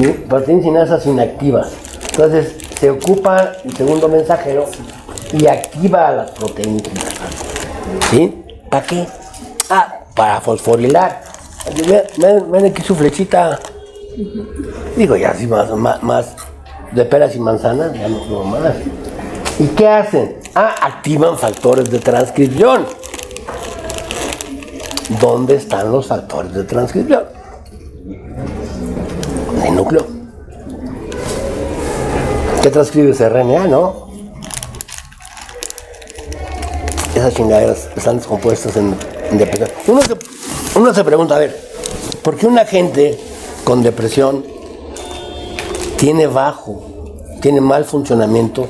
Y proteinquinasas inactivas. Entonces se ocupa el segundo mensajero y activa a las proteinquinasas. ¿Sí? ¿Para qué? Para fosforilar. Ven aquí su flechita. Digo, ya así más de peras y manzanas, ya no tengo más. ¿Y qué hacen? Activan factores de transcripción. ¿Dónde están los factores de transcripción? En el núcleo. ¿Qué transcribe ese RNA, no? Esas chingaderas están descompuestas en depresión. Uno se pregunta, a ver, ¿por qué una gente con depresión tiene mal funcionamiento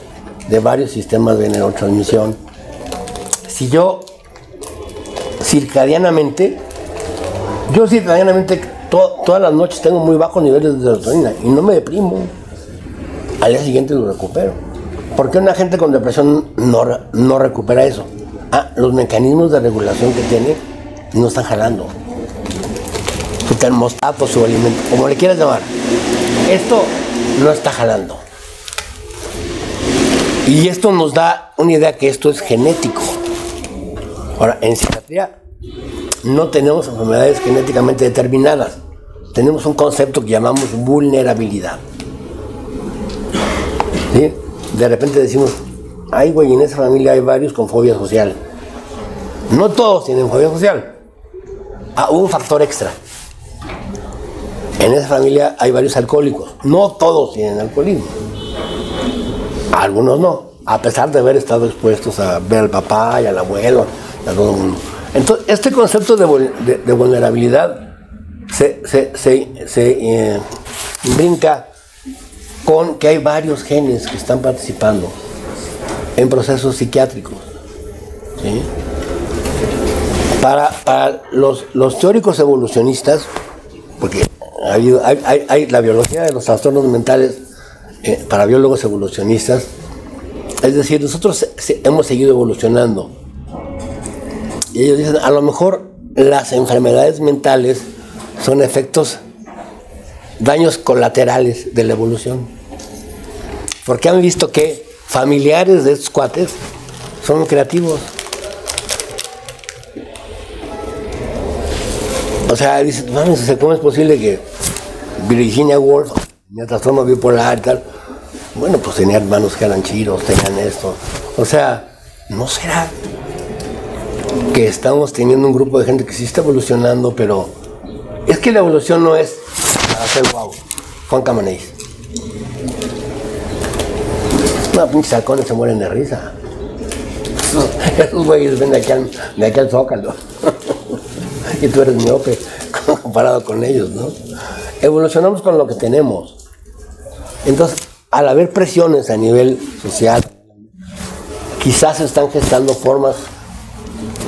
de varios sistemas de neurotransmisión? Si yo circadianamente todas las noches tengo muy bajos niveles de serotonina y no me deprimo, al día siguiente lo recupero. ¿Por qué una gente con depresión no recupera eso? Los mecanismos de regulación que tiene no están jalando. Su termostato, su alimento, como le quieras llamar, esto no está jalando. Y esto nos da una idea que esto es genético. Ahora, en psiquiatría no tenemos enfermedades genéticamente determinadas. Tenemos un concepto que llamamos vulnerabilidad. ¿Sí? De repente decimos, ay güey, en esa familia hay varios con fobia social. No todos tienen fobia social. Hubo un factor extra. En esa familia hay varios alcohólicos. No todos tienen alcoholismo. Algunos no, a pesar de haber estado expuestos a ver al papá y al abuelo, a todo el mundo. Entonces, este concepto de vulnerabilidad se brinca con que hay varios genes que están participando en procesos psiquiátricos. ¿Sí? Para los teóricos evolucionistas, porque hay la biología de los trastornos mentales para biólogos evolucionistas, es decir, nosotros hemos seguido evolucionando. Y ellos dicen, a lo mejor las enfermedades mentales son daños colaterales de la evolución. Porque han visto que familiares de estos cuates son creativos. O sea, dicen, ¿cómo es posible que Virginia Woolf tenía trastorno bipolar y tal? Bueno, pues tenía hermanos que eran chidos, tenían esto. O sea, ¿no será que estamos teniendo un grupo de gente que sí está evolucionando, pero es que la evolución no es para hacer wow? Juan Camanés. No, pinches halcones se mueren de risa. Esos güeyes ven de aquí al Zócalo. Y tú eres miope comparado con ellos, ¿no? evolucionamos con lo que tenemos. Entonces, al haber presiones a nivel social, quizás se están gestando formas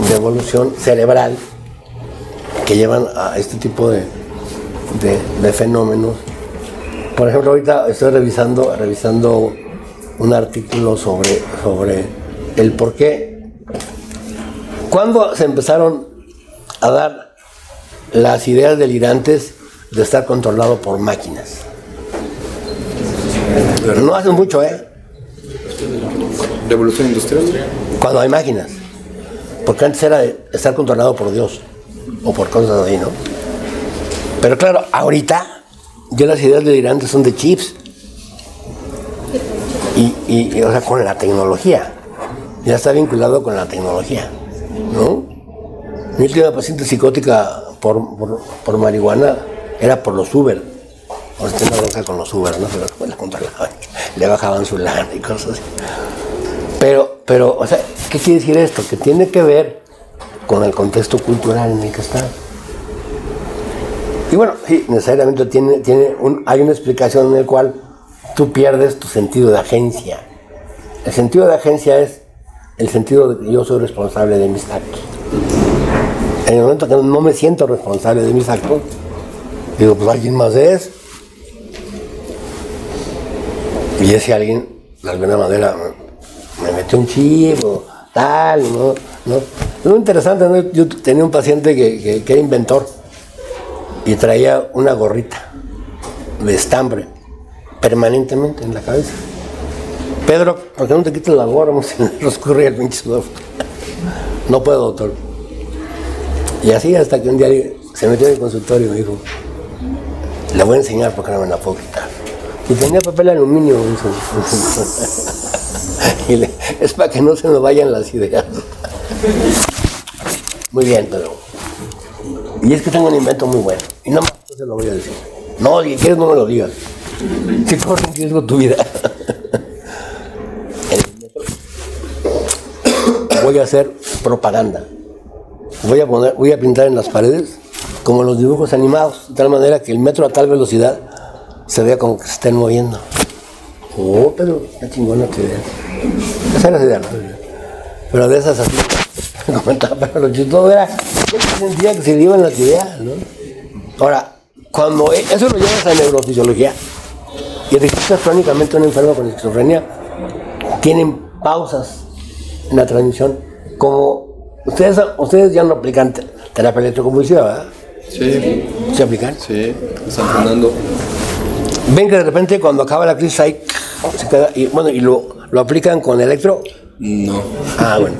de evolución cerebral que llevan a este tipo de fenómenos. Por ejemplo, ahorita estoy revisando un artículo sobre el por qué. ¿Cuándo se empezaron a dar las ideas delirantes de estar controlado por máquinas? Pero no hace mucho, Revolución industrial. Cuando hay máquinas. Porque antes era de estar controlado por Dios o por cosas así, ¿no? Pero claro, ahorita ya las ideas delirantes son de chips. Y o sea, con la tecnología. Ya está vinculado con la tecnología, ¿no? Mi última paciente psicótica por marihuana era por los Uber. O sea, tenía una bronca con los Uber, ¿no? Pero después la controlaban, le bajaban su lana y cosas así. Pero, o sea, ¿qué quiere decir esto? Que tiene que ver con el contexto cultural en el que está. Y bueno, sí, necesariamente hay una explicación en la cual tú pierdes tu sentido de agencia. El sentido de agencia es el sentido de que yo soy responsable de mis actos. En el momento que no me siento responsable de mis actos, digo, pues alguien más es. Y ese alguien, de alguna manera, me metió un chivo, tal, ¿no? Es muy interesante, ¿no? Yo tenía un paciente que era inventor y traía una gorrita de estambre permanentemente en la cabeza. Pedro, ¿por qué no te quitas la gorra? Se nos escurría el pinche sudor. No puedo, doctor. Y así hasta que un día se metió en el consultorio y me dijo, le voy a enseñar porque no me la puedo quitar. Y tenía papel aluminio. Es para que no se me vayan las ideas. Muy bien, pero... Y es que tengo un invento muy bueno. Y no más, no se lo voy a decir. No, si quieres no me lo digas. Si corre en riesgo tu vida. Voy a hacer propaganda. Voy a pintar en las paredes como los dibujos animados, de tal manera que el metro a tal velocidad se vea como que se estén moviendo. Oh, pero está chingona tu idea. Esa era la idea, ¿no? Pero de esas así, comentaba, pero lo chistoso era que sentía que se le iban las ideas, ¿no? Ahora, cuando eso lo llevas a neurofisiología y registras crónicamente a un enfermo con esquizofrenia, tienen pausas en la transmisión, como ustedes ya no aplican terapia electroconvulsiva, ¿verdad? Sí. ¿Se aplican? Sí, están fundando. Ven que de repente cuando acaba la crisis ahí se queda, y bueno, y lo aplican con electro. No. Ah, bueno.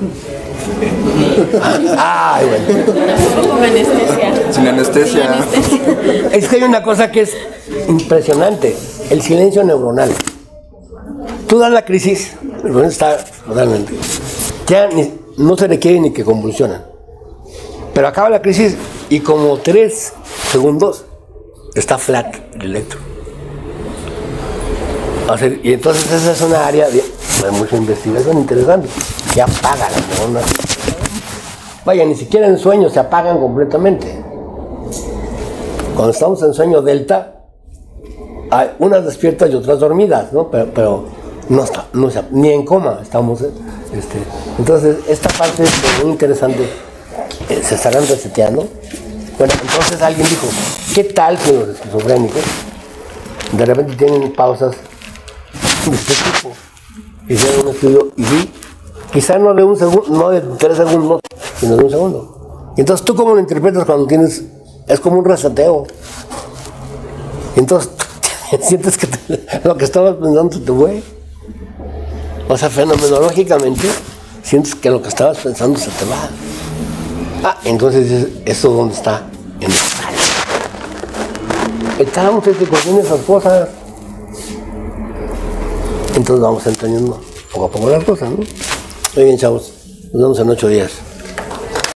Bueno. Con anestesia. Sin anestesia. Es que hay una cosa que es impresionante, el silencio neuronal. Tú das la crisis, el está totalmente. Ya no se requiere ni que convulsionan. Pero acaba la crisis y como 3 segundos está flat el electro. Y entonces esa es una área de mucha investigación interesante. Que apaga las neuronas. Vaya, ni siquiera en sueños se apagan completamente. Cuando estamos en sueño delta, hay unas despiertas y otras dormidas, ¿no? Pero no ni en coma estamos. Entonces, esta parte es muy interesante. Se estarán reseteando. Bueno, entonces alguien dijo, ¿qué tal que los esquizofrénicos de repente tienen pausas de este tipo? Hicieron un estudio y vi, quizá no de un segundo, no de 3 segundos, sino de 1 segundo. Entonces, ¿tú cómo lo interpretas cuando tienes? Es como un reseteo. Entonces, sientes que lo que estabas pensando te fue. O sea, fenomenológicamente, sientes que lo que estabas pensando se te va. Entonces dices, ¿eso dónde está? En el tálamo que contiene esas cosas. Entonces vamos entendiendo poco a poco las cosas, ¿no? Muy bien, chavos. Nos vemos en 8 días.